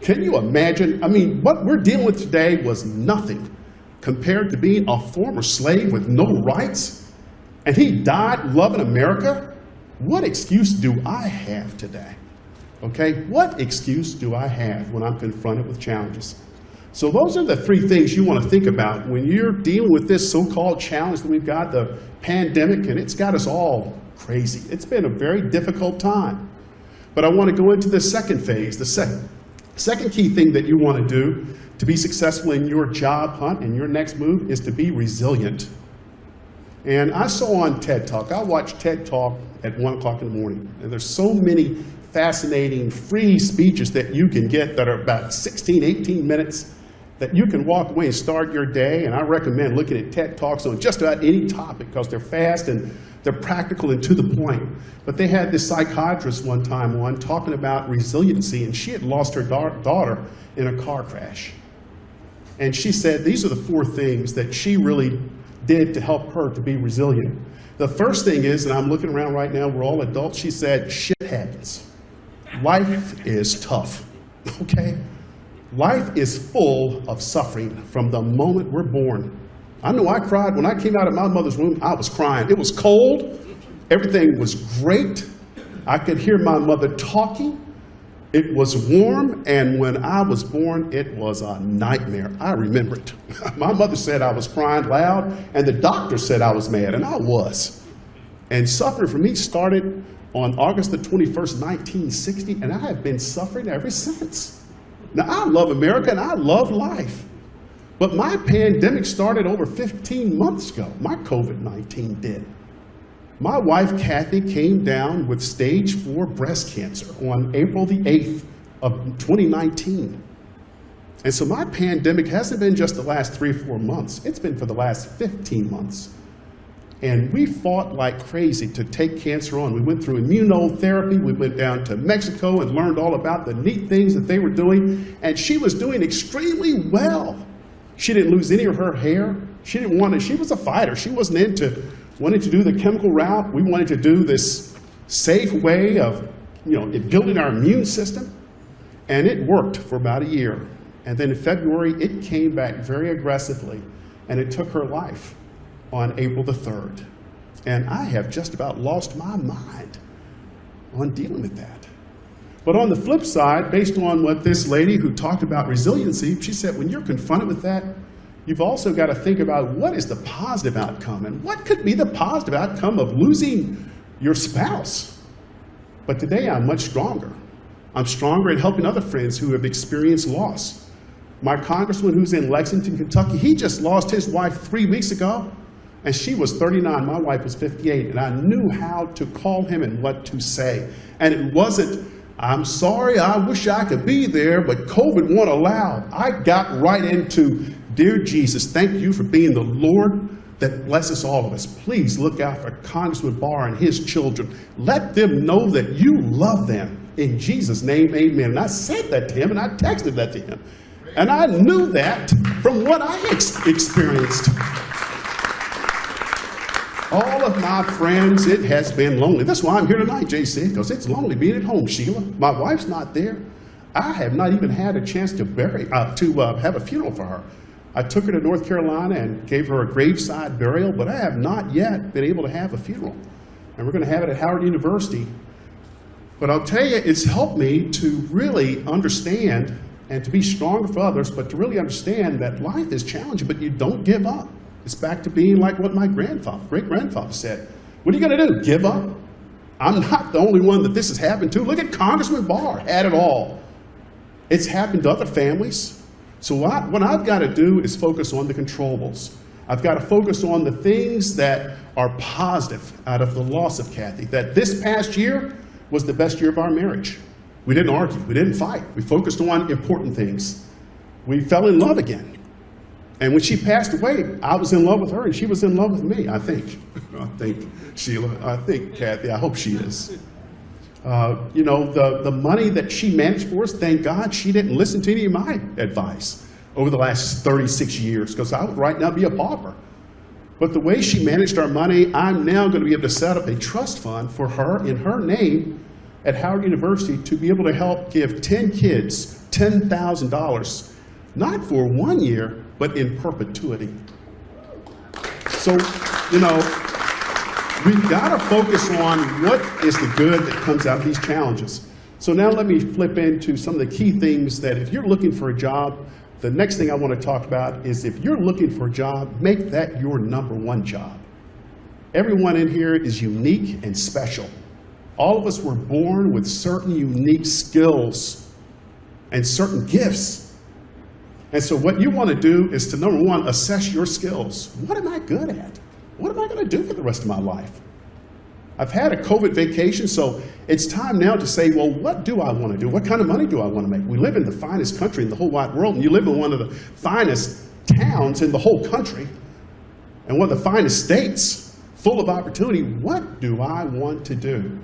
Can you imagine? I mean, what we're dealing with today was nothing compared to being a former slave with no rights, and he died loving America. What excuse do I have today? Okay, what excuse do I have when I'm confronted with challenges? So those are the 3 things you want to think about when you're dealing with this so-called challenge that we've got, the pandemic, and it's got us all crazy. It's been a very difficult time. But I want to go into the second phase. The second key thing that you want to do to be successful in your job hunt and your next move is to be resilient. And I saw on TED Talk, I watch TED Talk at 1 o'clock in the morning, and there's so many fascinating free speeches that you can get that are about 16, 18 minutes that you can walk away and start your day. And I recommend looking at TED Talks on just about any topic because they're fast and they're practical and to the point. But they had this psychiatrist one time talking about resiliency, and she had lost her daughter in a car crash. And she said these are the 4 things that she really did to help her to be resilient. The first thing is, and I'm looking around right now, we're all adults, she said, shit happens. Life is tough, okay? Life is full of suffering from the moment we're born. I know I cried when I came out of my mother's womb. I was crying. It was cold. Everything was great. I could hear my mother talking. It was warm, and when I was born, it was a nightmare. I remember it. My mother said I was crying loud, and the doctor said I was mad, and I was. And suffering for me started on August the 21st, 1960, and I have been suffering ever since. Now, I love America, and I love life. But my pandemic started over 15 months ago. My COVID-19 did. My wife, Kathy, came down with stage 4 breast cancer on April the 8th of 2019. And so my pandemic hasn't been just the last 3 or 4 months. It's been for the last 15 months. And we fought like crazy to take cancer on. We went through immunotherapy. We went down to Mexico and learned all about the neat things that they were doing. And she was doing extremely well. She didn't lose any of her hair. She didn't want to, she was a fighter. She wasn't into wanting to do the chemical route. We wanted to do this safe way of, building our immune system. And it worked for about a year. And then in February, it came back very aggressively, and it took her life on April the 3rd. And I have just about lost my mind on dealing with that. But on the flip side, based on what this lady who talked about resiliency, she said, when you're confronted with that, you've also got to think about what is the positive outcome, and what could be the positive outcome of losing your spouse. But today I'm much stronger. I'm stronger in helping other friends who have experienced loss. My congressman who's in Lexington, Kentucky, he just lost his wife 3 weeks ago, and she was 39, my wife was 58, and I knew how to call him and what to say. And it wasn't, I'm sorry, I wish I could be there, but COVID won't allow. I got right into, dear Jesus, thank you for being the Lord that blesses all of us. Please look out for Congressman Barr and his children. Let them know that you love them. In Jesus' name, amen. And I said that to him, and I texted that to him. And I knew that from what I experienced. All of my friends, it has been lonely. That's why I'm here tonight, JC, because it's lonely being at home, Sheila. My wife's not there. I have not even had a chance to have a funeral for her. I took her to North Carolina and gave her a graveside burial, but I have not yet been able to have a funeral. And we're going to have it at Howard University. But I'll tell you, it's helped me to really understand and to be stronger for others, but to really understand that life is challenging, but you don't give up. It's back to being like what my great-grandfather said. What are you going to do, give up? I'm not the only one that this has happened to. Look at Congressman Barr, had it all. It's happened to other families. So what I've got to do is focus on the controllables. I've got to focus on the things that are positive out of the loss of Kathy, that this past year was the best year of our marriage. We didn't argue. We didn't fight. We focused on important things. We fell in love again. And when she passed away, I was in love with her and she was in love with me, I think. I think, Sheila, I think, Kathy, I hope she is. You know, the money that she managed for us, thank God she didn't listen to any of my advice over the last 36 years, because I would right now be a pauper. But the way she managed our money, I'm now going to be able to set up a trust fund for her in her name at Howard University to be able to help give 10 kids $10,000, not for 1 year, but in perpetuity. So, you know, we've got to focus on what is the good that comes out of these challenges. So now let me flip into some of the key things that if you're looking for a job, the next thing I want to talk about is if you're looking for a job, make that your #1 job. Everyone in here is unique and special. All of us were born with certain unique skills and certain gifts. And so what you want to do is to, #1, assess your skills. What am I good at? What am I going to do for the rest of my life? I've had a COVID vacation, so it's time now to say, well, what do I want to do? What kind of money do I want to make? We live in the finest country in the whole wide world, and you live in one of the finest towns in the whole country, and one of the finest states, full of opportunity. What do I want to do?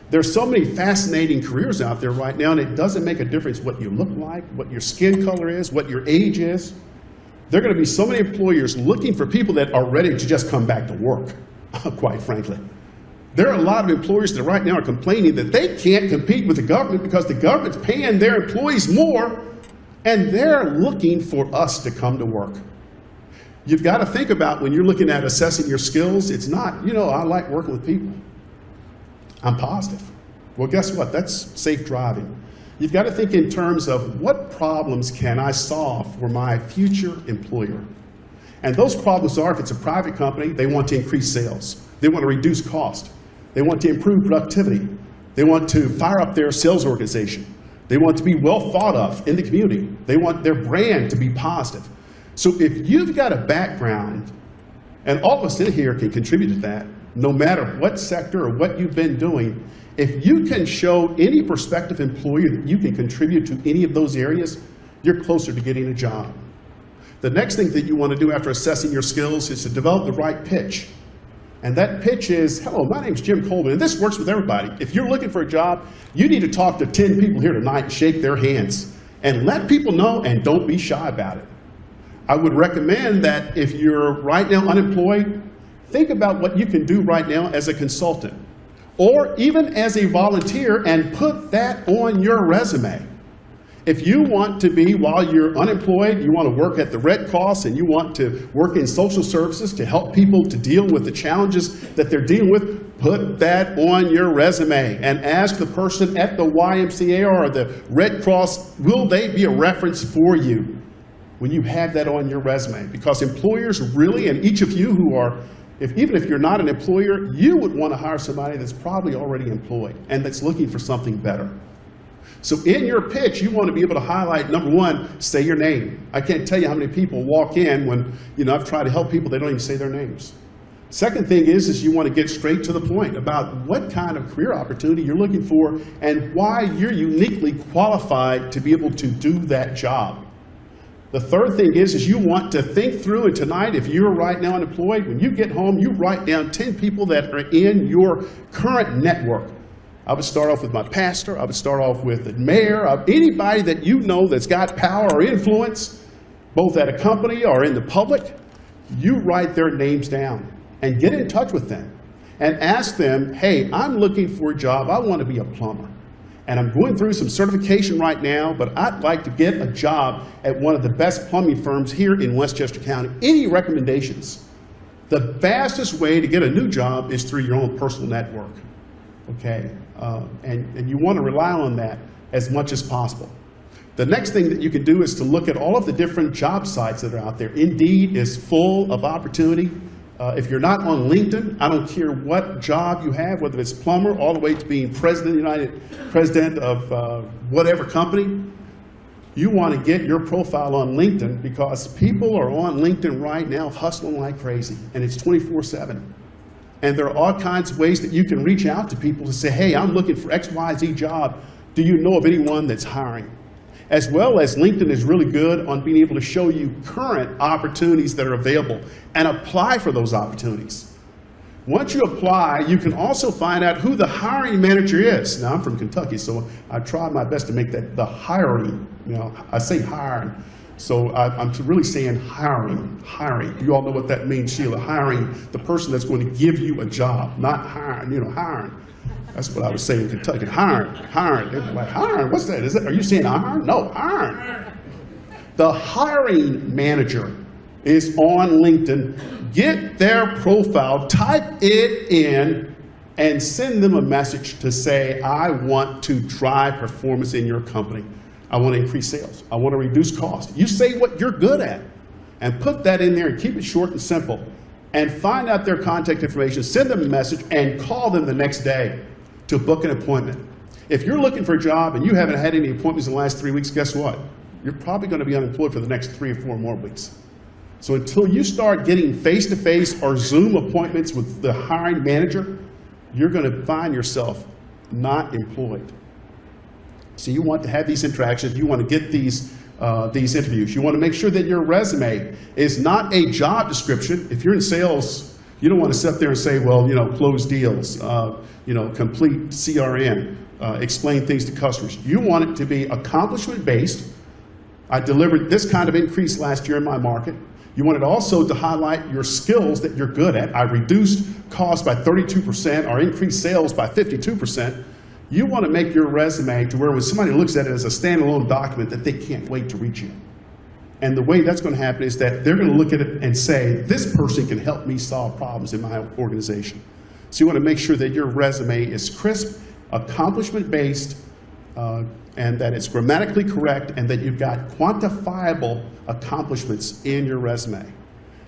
There's so many fascinating careers out there right now, and it doesn't make a difference what you look like, what your skin color is, what your age is. There are going to be so many employers looking for people that are ready to just come back to work, quite frankly. There are a lot of employers that right now are complaining that they can't compete with the government because the government's paying their employees more, and they're looking for us to come to work. You've got to think about when you're looking at assessing your skills, it's not, you know, I like working with people. I'm positive. Well, guess what? That's safe driving. You've got to think in terms of what problems can I solve for my future employer? And those problems are, if it's a private company, they want to increase sales. They want to reduce cost. They want to improve productivity. They want to fire up their sales organization. They want to be well thought of in the community. They want their brand to be positive. So if you've got a background, and all of us in here can contribute to that, no matter what sector or what you've been doing, if you can show any prospective employer that you can contribute to any of those areas, you're closer to getting a job. The next thing that you want to do after assessing your skills is to develop the right pitch. And that pitch is, hello, my name's Jim Coleman, and this works with everybody. If you're looking for a job, you need to talk to 10 people here tonight and shake their hands. And let people know, and don't be shy about it. I would recommend that if you're right now unemployed, think about what you can do right now as a consultant, or even as a volunteer, and put that on your resume. If you want to be, while you're unemployed, you want to work at the Red Cross and you want to work in social services to help people to deal with the challenges that they're dealing with, put that on your resume and ask the person at the YMCA or the Red Cross, will they be a reference for you when you have that on your resume? Because employers really, and each of you who are, even if you're not an employer, you would want to hire somebody that's probably already employed and that's looking for something better. So in your pitch, you want to be able to highlight, #1, say your name. I can't tell you how many people walk in when, I've tried to help people, they don't even say their names. Second thing is you want to get straight to the point about what kind of career opportunity you're looking for and why you're uniquely qualified to be able to do that job. The third thing is you want to think through, and tonight, if you're right now unemployed, when you get home, you write down 10 people that are in your current network. I would start off with my pastor. I would start off with the mayor, anybody that you know that's got power or influence, both at a company or in the public. You write their names down and get in touch with them and ask them, hey, I'm looking for a job. I want to be a plumber. And I'm going through some certification right now, but I'd like to get a job at one of the best plumbing firms here in Westchester County. Any recommendations? The fastest way to get a new job is through your own personal network. Okay, and you want to rely on that as much as possible. The next thing that you can do is to look at all of the different job sites that are out there. Indeed is full of opportunity. If you're not on LinkedIn, I don't care what job you have, whether it's plumber all the way to being president of whatever company, you want to get your profile on LinkedIn because people are on LinkedIn right now hustling like crazy, and it's 24/7. And there are all kinds of ways that you can reach out to people to say, hey, I'm looking for XYZ job. Do you know of anyone that's hiring? as well as LinkedIn is really good on being able to show you current opportunities that are available and apply for those opportunities. Once you apply, you can also find out who the hiring manager is. Now, I'm from Kentucky, so I tried my best to make that the hiring. I say hiring, so I'm really saying hiring. You all know what that means, Sheila. Hiring the person that's going to give you a job, not hiring. Hiring. That's what I was saying in Kentucky. Hiring. They're like, hiring? What's that? Are you saying iron? No, hiring. The hiring manager is on LinkedIn. Get their profile, type it in, and send them a message to say, I want to drive performance in your company. I want to increase sales. I want to reduce cost. You say what you're good at, and put that in there and keep it short and simple. And find out their contact information, send them a message, and call them the next day to book an appointment. If you're looking for a job and you haven't had any appointments in the last 3 weeks, guess what? You're probably going to be unemployed for the next 3 or 4 more weeks. So until you start getting face-to-face or Zoom appointments with the hiring manager, you're going to find yourself not employed. So you want to have these interactions. You want to get these interviews. You want to make sure that your resume is not a job description. If you're in sales, you don't want to sit there and say, well, close deals, complete CRM, explain things to customers. You want it to be accomplishment-based. I delivered this kind of increase last year in my market. You want it also to highlight your skills that you're good at. I reduced costs by 32% or increased sales by 52%. You want to make your resume to where when somebody looks at it as a standalone document that they can't wait to reach you. And the way that's going to happen is that they're going to look at it and say, this person can help me solve problems in my organization. So you want to make sure that your resume is crisp, accomplishment-based, and that it's grammatically correct, and that you've got quantifiable accomplishments in your resume.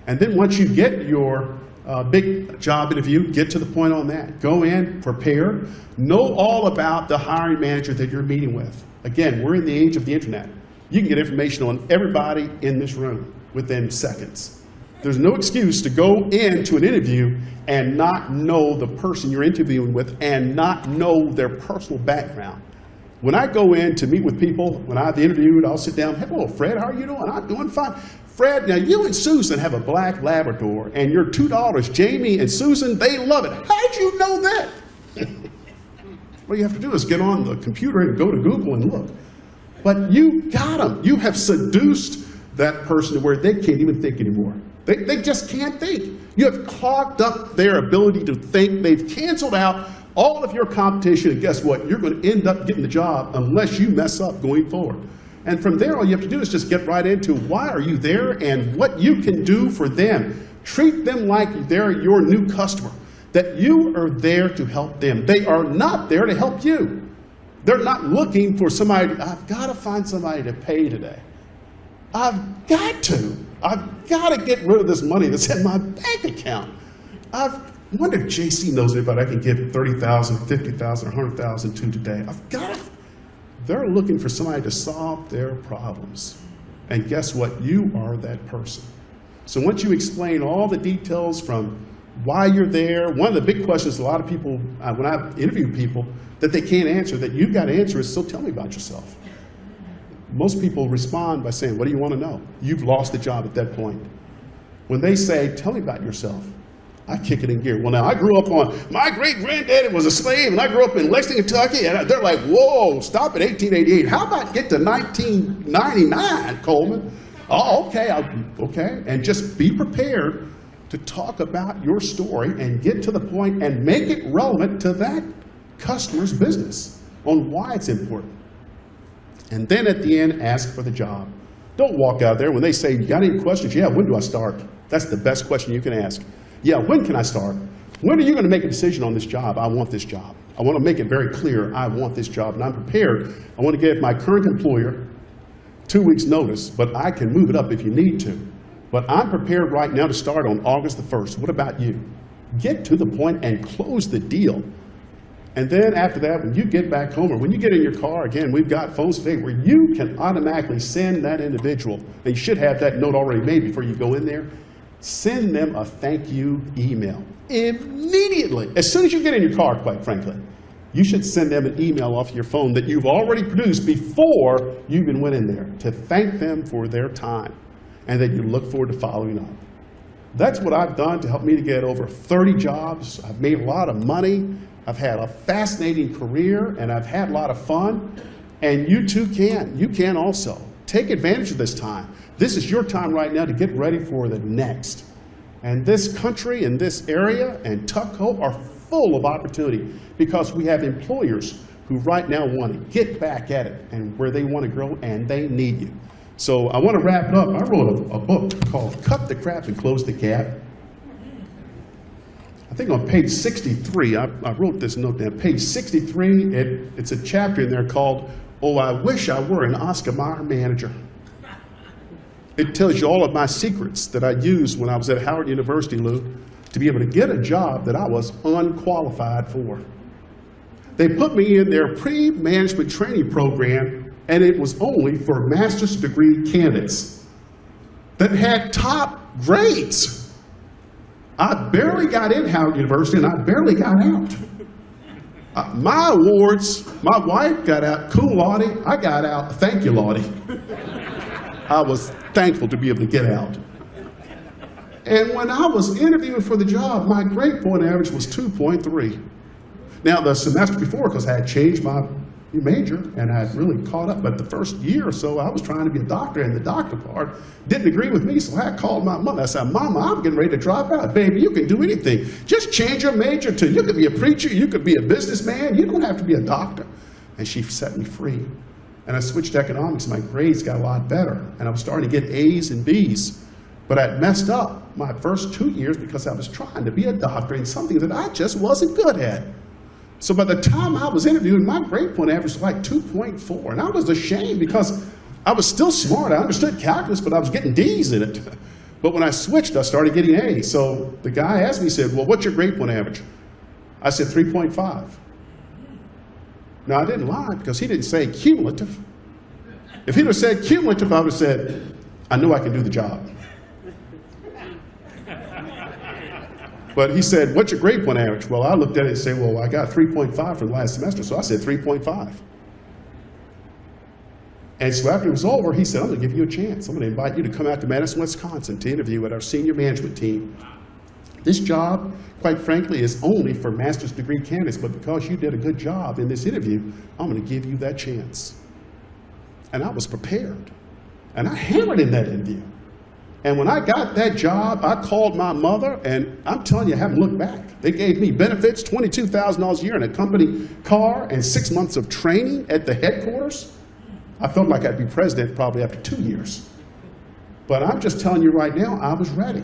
And then once you get your big job interview, get to the point on that. Go in, prepare, know all about the hiring manager that you're meeting with. Again, we're in the age of the internet. You can get information on everybody in this room within seconds. There's no excuse to go into an interview and not know the person you're interviewing with and not know their personal background. When I go in to meet with people, when I've interviewed, I'll sit down, hello, Fred, how are you doing? I'm doing fine. Fred, now you and Susan have a black Labrador, and your 2 daughters, Jamie and Susan, they love it. How'd you know that? What you have to do is get on the computer and go to Google and look. But you got them. You have seduced that person to where they can't even think anymore. They just can't think. You have clogged up their ability to think. They've canceled out all of your competition, and guess what? You're going to end up getting the job unless you mess up going forward. And from there, all you have to do is just get right into why are you there and what you can do for them. Treat them like they're your new customer, that you are there to help them. They are not there to help you. They're not looking for somebody, I've got to find somebody to pay today. I've got to get rid of this money that's in my bank account. I wonder if JC knows anybody I can give $30,000, $50,000, or $100,000 to today. They're looking for somebody to solve their problems. And guess what? You are that person. So once you explain all the details from why you're there, one of the big questions a lot of people, when I interview people, that they can't answer, that you've got to answer is, so tell me about yourself. Most people respond by saying, what do you want to know? You've lost the job at that point. When they say, tell me about yourself, I kick it in gear. Well, now, I grew up my great-granddaddy was a slave, and I grew up in Lexington, Kentucky, and they're like, whoa, stop at 1888. How about get to 1999, Coleman? Oh, okay, okay. And just be prepared to talk about your story and get to the point and make it relevant to that customer's business on why it's important. And then at the end, ask for the job. Don't walk out there when they say, you got any questions? Yeah, when do I start? That's the best question you can ask. Yeah, when can I start? When are you going to make a decision on this job? I want this job. I want to make it very clear, I want this job, and I'm prepared. I want to give my current employer 2 weeks' notice, but I can move it up if you need to. But I'm prepared right now to start on August the 1st. What about you? Get to the point and close the deal. And then after that, when you get back home or when you get in your car, again, we've got phones today where you can automatically send that individual, and you should have that note already made before you go in there, send them a thank you email immediately. As soon as you get in your car, quite frankly. you should send them an email off your phone that you've already produced before you even went in there to thank them for their time and that you look forward to following up. That's what I've done to help me to get over 30 jobs. I've made a lot of money. I've had a fascinating career, and I've had a lot of fun. And you too can. You can also. Take advantage of this time. This is your time right now to get ready for the next. And this country and this area and Tuckahoe are full of opportunity because we have employers who right now want to get back at it and where they want to grow, and they need you. So I want to wrap it up. I wrote a book called Cut the Crap and Close the Gap. I think on page 63, I wrote this note down. Page 63, it's a chapter in there called, "Oh, I Wish I Were an Oscar Mayer Manager." It tells you all of my secrets that I used when I was at Howard University, Lou, to be able to get a job that I was unqualified for. They put me in their pre-management training program, and it was only for master's degree candidates that had top grades. I barely got in Howard University, and I barely got out. My awards, my wife got out cum laude, I got out thank you laude. I was thankful to be able to get out. And when I was interviewing for the job, my grade point average was 2.3. Now, the semester before, because I had changed my major and I had really caught up, but the first year or so, I was trying to be a doctor, and the doctor part didn't agree with me, so I called my mother. I said, "Mama, I'm getting ready to drop out. Baby, you can do anything. Just change your major to, you could be a preacher, you could be a businessman, you don't have to be a doctor." And she set me free. And I switched to economics, my grades got a lot better, and I was starting to get A's and B's. But I'd messed up my first 2 years because I was trying to be a doctor in something that I just wasn't good at. So by the time I was interviewing, my grade point average was like 2.4, and I was ashamed because I was still smart. I understood calculus, but I was getting D's in it. But when I switched, I started getting A's. So the guy asked me, he said, "Well, what's your grade point average?" I said 3.5. Now, I didn't lie because he didn't say cumulative. If he'd have said cumulative, I would have said, "I know I can do the job." But he said, "What's your grade point average?" Well, I looked at it and said, "Well, I got 3.5 for the last semester," so I said 3.5. And so after it was over, he said, "I'm going to give you a chance. I'm going to invite you to come out to Madison, Wisconsin to interview with our senior management team. This job, quite frankly, is only for master's degree candidates, but because you did a good job in this interview, I'm going to give you that chance." And I was prepared. And I hammered in that interview. And when I got that job, I called my mother, and I'm telling you, I haven't looked back. They gave me benefits, $22,000 a year in a company car, and 6 months of training at the headquarters. I felt like I'd be president probably after 2 years. But I'm just telling you right now, I was ready.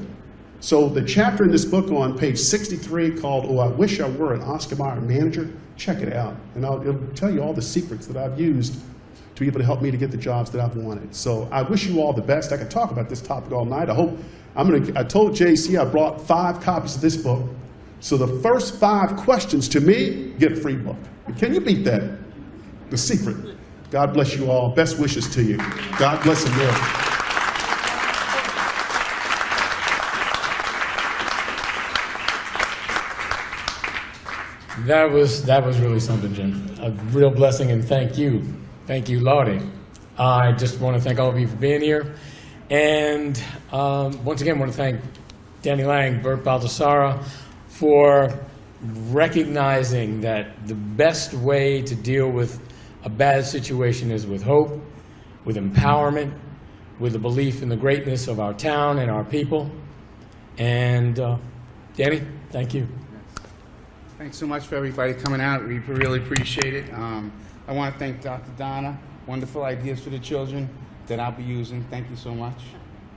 So the chapter in this book on page 63 called, "Oh, I Wish I Were an Oscar Mayer Manager," check it out. And it'll tell you all the secrets that I've used to be able to help me to get the jobs that I've wanted. So I wish you all the best. I could talk about this topic all night. I told JC I brought 5 copies of this book. So the first 5 questions to me, get a free book. Can you beat that? The secret. God bless you all. Best wishes to you. God bless America. That was really something, Jim. A real blessing, and thank you. Thank you, Lottie. I just want to thank all of you for being here. And once again, I want to thank Danny Lang, Bert, Baldassarra for recognizing that the best way to deal with a bad situation is with hope, with empowerment, with a belief in the greatness of our town and our people. And Danny, thank you. Thanks so much for everybody coming out. We really appreciate it. I want to thank Dr. Donna. Wonderful ideas for the children that I'll be using. Thank you so much.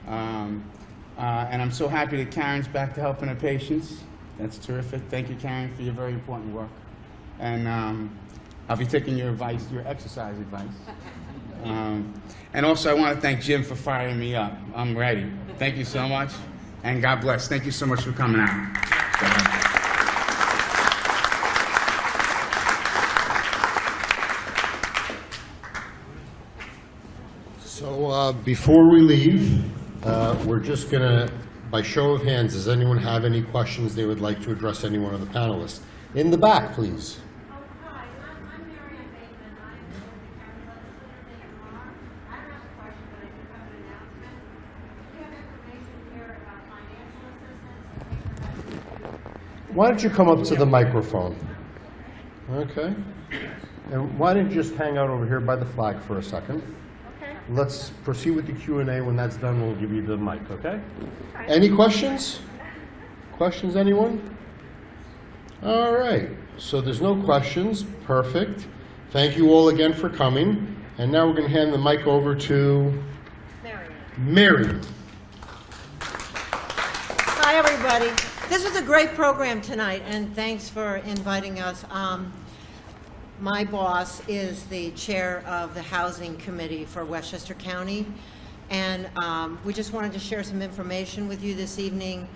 And I'm so happy that Karen's back to helping her patients. That's terrific. Thank you, Karen, for your very important work. And I'll be taking your advice, your exercise advice. And also, I want to thank Jim for firing me up. I'm ready. Thank you so much. And God bless. Thank you so much for coming out. So before we leave, we're just going to, by show of hands, does anyone have any questions they would like to address any one of the panelists? In the back, please. Oh, hi. why don't you come up to the microphone? Okay. And why don't you just hang out over here by the flag for a second? Okay. Let's proceed with the Q&A. When that's done, we'll give you the mic, okay? Any questions? Questions, anyone? All right. So there's no questions. Perfect. Thank you all again for coming. And now we're going to hand the mic over to Mary. Hi, everybody. This was a great program tonight, and thanks for inviting us. My boss is the chair of the Housing Committee for Westchester County, and we just wanted to share some information with you this evening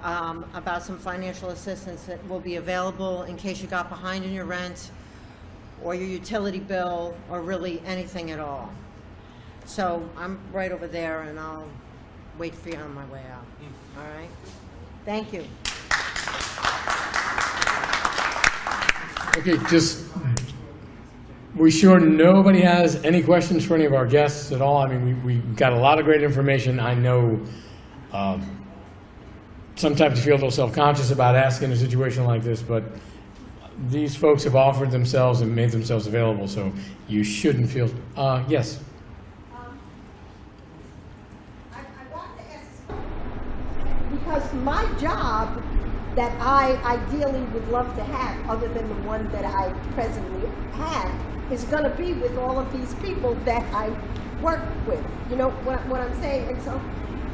about some financial assistance that will be available in case you got behind in your rent or your utility bill or really anything at all. So I'm right over there, and I'll wait for you on my way out. All right? Thank you. Okay, just, we sure nobody has any questions for any of our guests at all? I mean, we got a lot of great information. I know sometimes you feel a little self-conscious about asking a situation like this, but these folks have offered themselves and made themselves available, so you shouldn't feel, yes? I want to ask, because my job that I ideally would love to have, other than the one that I presently have, is going to be with all of these people that I work with. You know what I'm saying? And so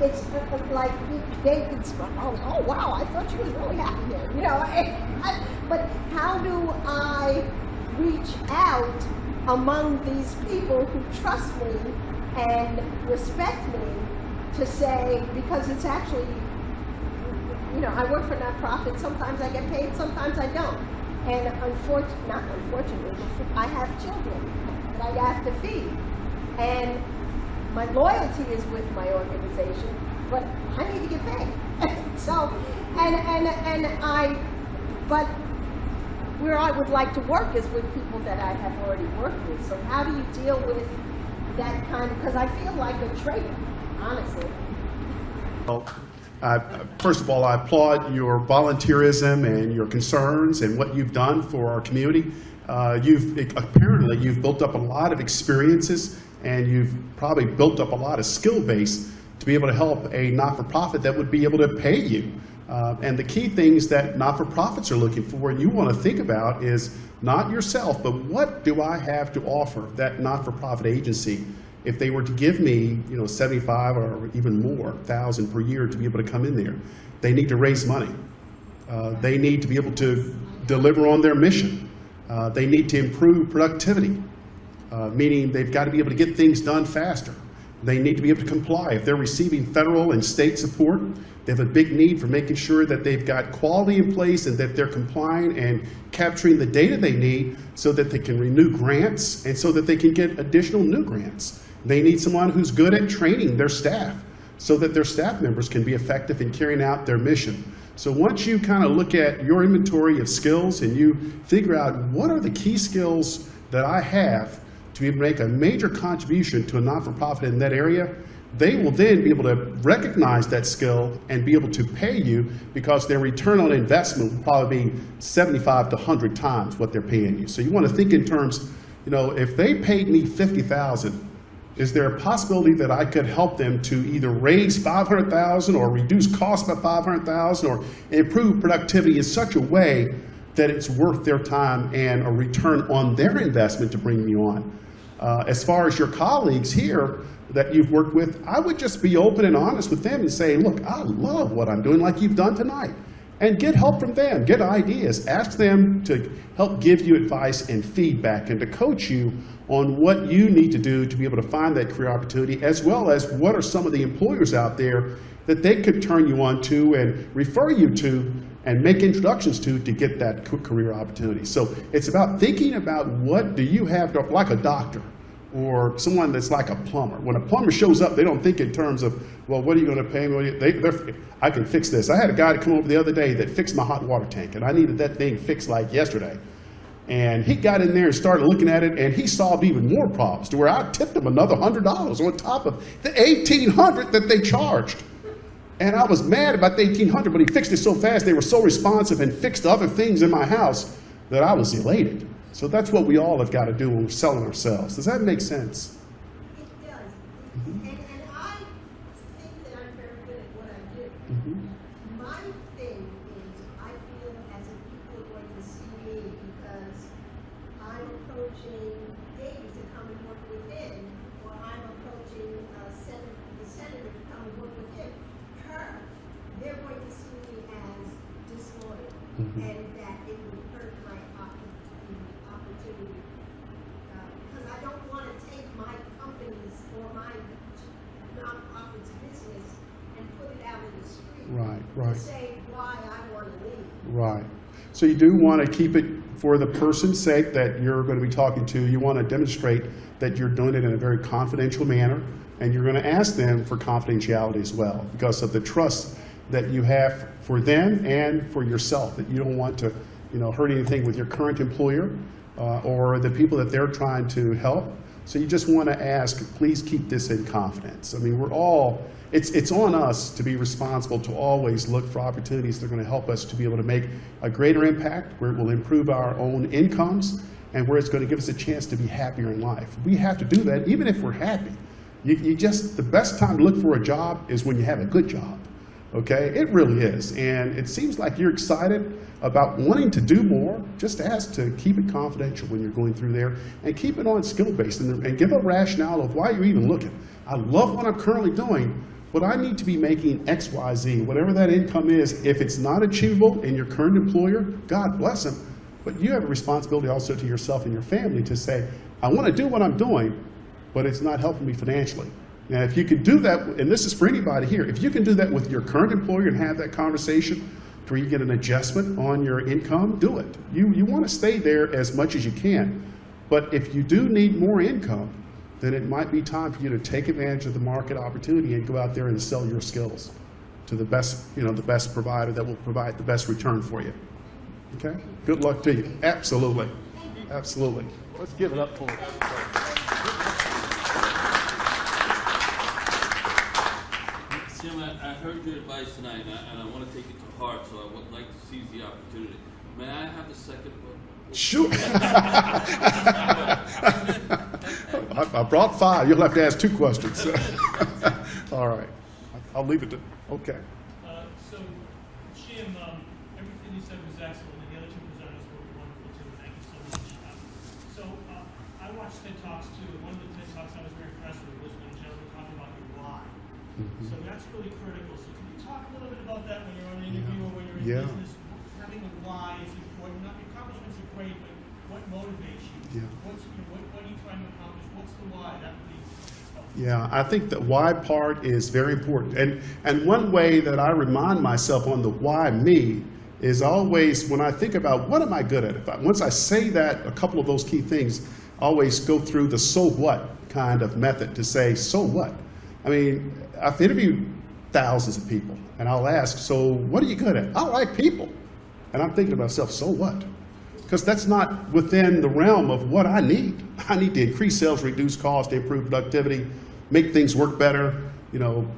it's like they can oh wow, I thought you was really happy here. You know, but how do I reach out among these people who trust me and respect me to say, because it's actually, you know, I work for nonprofit. Sometimes I get paid, sometimes I don't. And not unfortunately, I have children that I have to feed. And my loyalty is with my organization, but I need to get paid. So, but where I would like to work is with people that I have already worked with. So how do you deal with that kind of, because I feel like a traitor, honestly. Well, first of all, I applaud your volunteerism and your concerns and what you've done for our community. Apparently you've built up a lot of experiences, and you've probably built up a lot of skill base to be able to help a not-for-profit that would be able to pay you. And the key things that not-for-profits are looking for, and you want to think about, is not yourself, but what do I have to offer that not-for-profit agency if they were to give me, you know, 75 or even more thousand per year to be able to come in there. They need to raise money. They need to be able to deliver on their mission. They need to improve productivity, meaning they've got to be able to get things done faster. They need to be able to comply. If they're receiving federal and state support, they have a big need for making sure that they've got quality in place and that they're complying and capturing the data they need so that they can renew grants and so that they can get additional new grants. They need someone who's good at training their staff so that their staff members can be effective in carrying out their mission. So once you kind of look at your inventory of skills and you figure out what are the key skills that I have to be able to make a major contribution to a not-for-profit in that area, they will then be able to recognize that skill and be able to pay you, because their return on investment will probably be 75 to 100 times what they're paying you. So you want to think in terms, you know, if they paid me $50,000, is there a possibility that I could help them to either raise $500,000 or reduce costs by $500,000 or improve productivity in such a way that it's worth their time and a return on their investment to bring you on? As far as your colleagues here that you've worked with, I would just be open and honest with them and say, look, I love what I'm doing, like you've done tonight. And get help from them, get ideas, ask them to help give you advice and feedback and to coach you on what you need to do to be able to find that career opportunity, as well as what are some of the employers out there that they could turn you on to and refer you to and make introductions to get that career opportunity. So it's about thinking about what do you have to, like a doctor or someone that's like a plumber. When a plumber shows up, they don't think in terms of, well, what are you going to pay me? I can fix this. I had a guy to come over the other day that fixed my hot water tank, and I needed that thing fixed like yesterday. And he got in there and started looking at it, and he solved even more problems to where I tipped him another $100 on top of the $1,800 that they charged. And I was mad about the 1800, but he fixed it so fast, they were so responsive and fixed other things in my house that I was elated. So that's what we all have got to do when we're selling ourselves. Does that make sense? It does. And I think that I'm very good at what I do. My thing is, I feel as if people are going to see me because I'm approaching Dave to come and work with him, or I'm approaching the senator to come and work with him. They're going to see me as disloyal, and that it would hurt my opportunity. Because I don't want to take my company's or my nonprofit's business and put it out in the street. Right. To say why I want to leave. Right. So you do want to keep it for the person's sake that you're going to be talking to. You want to demonstrate that you're doing it in a very confidential manner, and you're going to ask them for confidentiality as well because of the trust that you have for them and for yourself, that you don't want to, hurt anything with your current employer or the people that they're trying to help. So you just want to ask, please keep this in confidence. I mean, it's on us to be responsible to always look for opportunities that are going to help us to be able to make a greater impact, where it will improve our own incomes, and where it's going to give us a chance to be happier in life. We have to do that even if we're happy. The best time to look for a job is when you have a good job. Okay, it really is, and it seems like you're excited about wanting to do more. Just ask to keep it confidential when you're going through there, and keep it on skill-based, and give a rationale of why you're even looking. I love what I'm currently doing, but I need to be making X, Y, Z, whatever that income is. If it's not achievable in your current employer, God bless them, but you have a responsibility also to yourself and your family to say, I want to do what I'm doing, but it's not helping me financially. Now, if you can do that, and this is for anybody here, if you can do that with your current employer and have that conversation where you get an adjustment on your income, do it. You want to stay there as much as you can. But if you do need more income, then it might be time for you to take advantage of the market opportunity and go out there and sell your skills to the best, the best provider that will provide the best return for you. Okay? Good luck to you. Absolutely. Absolutely. Let's give it up for him. Jim, I heard your advice tonight, and I want to take it to heart, so I would like to seize the opportunity. May I have the second one? Sure. I brought 5. You'll have to ask 2 questions. All right. I'll leave it to, okay. So, Jim, everything you said was excellent, and the other 2 presenters were wonderful too. Thank you so much. So, I watched TED Talks too. One of the TED Talks I was very impressed with was when a gentleman talked about your why. So that's really critical. So can you talk a little bit about that when you're on an interview or when you're in business? Having a why is important. Not the accomplishments are great, but what motivates you? What are you trying to accomplish? What's the why? That would be helpful. Yeah, I think the why part is very important. And one way that I remind myself on the why me is always when I think about what am I good at? Once I say that, a couple of those key things, I always go through the so what kind of method to say, so what? I mean, I've interviewed thousands of people, and I'll ask, so what are you good at? I like people. And I'm thinking to myself, so what? Because that's not within the realm of what I need. I need to increase sales, reduce cost, improve productivity, make things work better,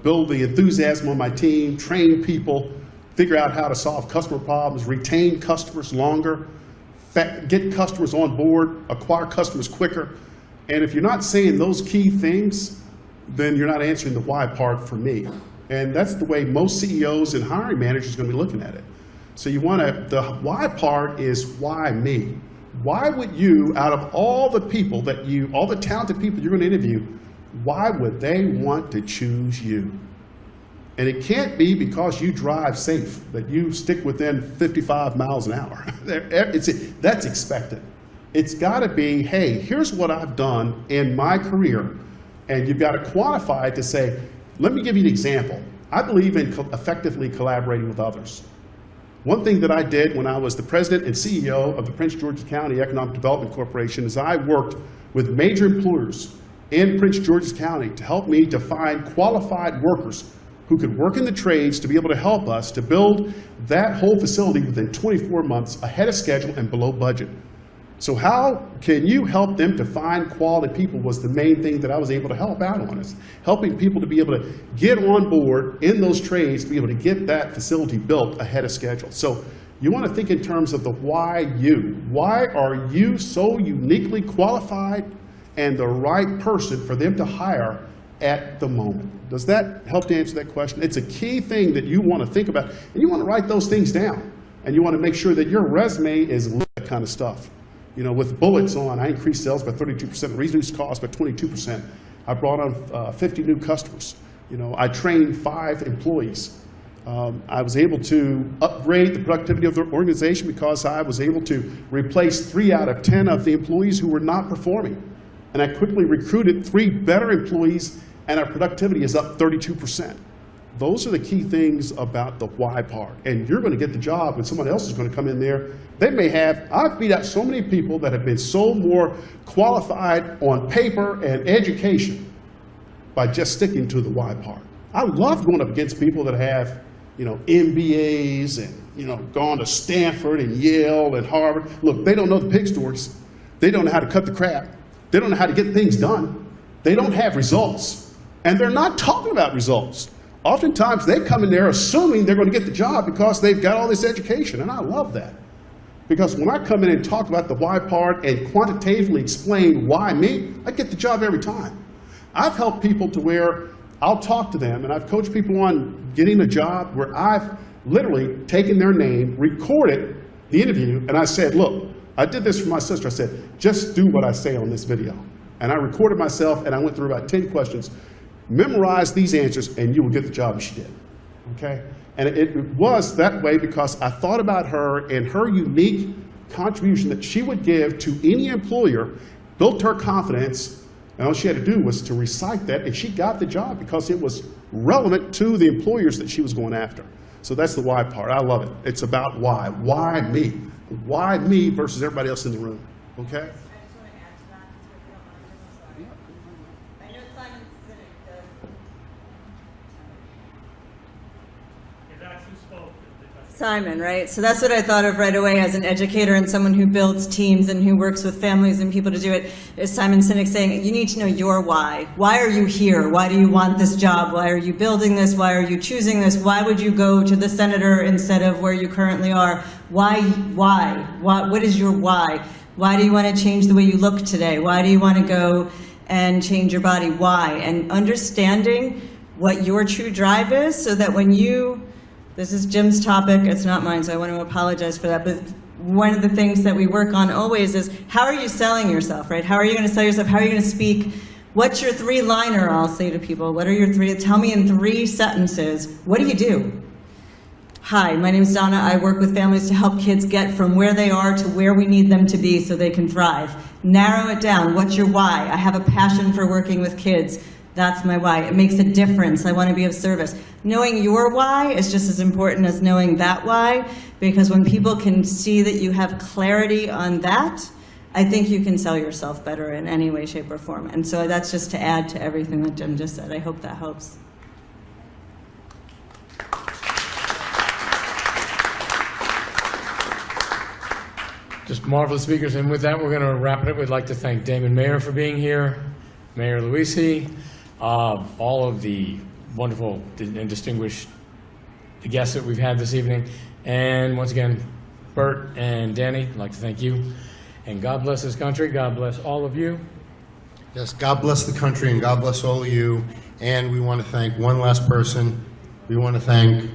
build the enthusiasm on my team, train people, figure out how to solve customer problems, retain customers longer, get customers on board, acquire customers quicker. And if you're not saying those key things, then you're not answering the why part for me. And that's the way most CEOs and hiring managers are going to be looking at it. So you want to, the why part is why me? Why would you, out of all the people all the talented people you're going to interview, why would they want to choose you? And it can't be because you drive safe, that you stick within 55 miles an hour. That's expected. It's got to be, hey, here's what I've done in my career. And you've got to quantify it to say, let me give you an example. I believe in effectively collaborating with others. One thing that I did when I was the president and CEO of the Prince George's County Economic Development Corporation is I worked with major employers in Prince George's County to help me to find qualified workers who could work in the trades to be able to help us to build that whole facility within 24 months ahead of schedule and below budget. So how can you help them to find quality people was the main thing that I was able to help out on, is helping people to be able to get on board in those trades, to be able to get that facility built ahead of schedule. So you want to think in terms of the why you. Why are you so uniquely qualified and the right person for them to hire at the moment? Does that help to answer that question? It's a key thing that you want to think about, and you want to write those things down, and you want to make sure that your resume is that kind of stuff. You know, with bullets on, I increased sales by 32%, reduced costs by 22%. I brought on 50 new customers. You know, I trained 5 employees. I was able to upgrade the productivity of the organization because I was able to replace 3 out of 10 of the employees who were not performing. And I quickly recruited 3 better employees, and our productivity is up 32%. Those are the key things about the why part. And you're going to get the job when someone else is going to come in there. They may have, I've beat out so many people that have been so more qualified on paper and education by just sticking to the why part. I love going up against people that have, you know, MBAs and, you know, gone to Stanford and Yale and Harvard. Look, they don't know the pig stories. They don't know how to cut the crap. They don't know how to get things done. They don't have results. And they're not talking about results. Oftentimes, they come in there assuming they're going to get the job because they've got all this education, and I love that. Because when I come in and talk about the why part and quantitatively explain why me, I get the job every time. I've helped people to where I'll talk to them, and I've coached people on getting a job where I've literally taken their name, recorded the interview, and I said, look, I did this for my sister. I said, just do what I say on this video. And I recorded myself, and I went through about 10 questions. Memorize these answers, and you will get the job, and she did. Okay? And it was that way because I thought about her and her unique contribution that she would give to any employer, built her confidence, and all she had to do was to recite that, and she got the job because it was relevant to the employers that she was going after. So that's the why part. I love it. It's about why. Why me? Why me versus everybody else in the room? Okay? Simon, right? So that's what I thought of right away as an educator and someone who builds teams and who works with families and people to do it, is Simon Sinek saying, you need to know your why. Why are you here? Why do you want this job? Why are you building this? Why are you choosing this? Why would you go to the senator instead of where you currently are? Why? What is your why? Why do you want to change the way you look today? Why do you want to go and change your body? Why? And understanding what your true drive is so that when you, this is Jim's topic, it's not mine, so I want to apologize for that, but one of the things that we work on always is how are you selling yourself, right? How are you going to sell yourself? How are you going to speak? What's your 3-liner, I'll say to people. What are your 3, tell me in 3 sentences, what do you do? Hi, my name is Donna. I work with families to help kids get from where they are to where we need them to be so they can thrive. Narrow it down. What's your why? I have a passion for working with kids. That's my why. It makes a difference. I want to be of service. Knowing your why is just as important as knowing that why, because when people can see that you have clarity on that, I think you can sell yourself better in any way, shape, or form. And so that's just to add to everything that Jim just said. I hope that helps. Just marvelous speakers. And with that, we're going to wrap it up. We'd like to thank Damon Mayer for being here, Mayor Luisi, all of the wonderful and distinguished guests that we've had this evening. And once again, Bert and Danny, I'd like to thank you. And God bless this country. God bless all of you. Yes, God bless the country and God bless all of you. And we want to thank one last person. We want to thank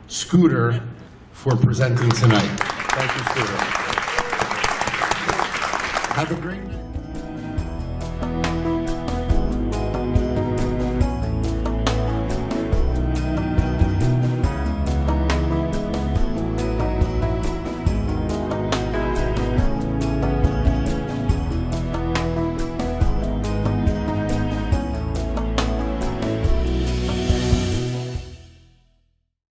Scooter for presenting tonight. Thank you, Scooter. Have a great night.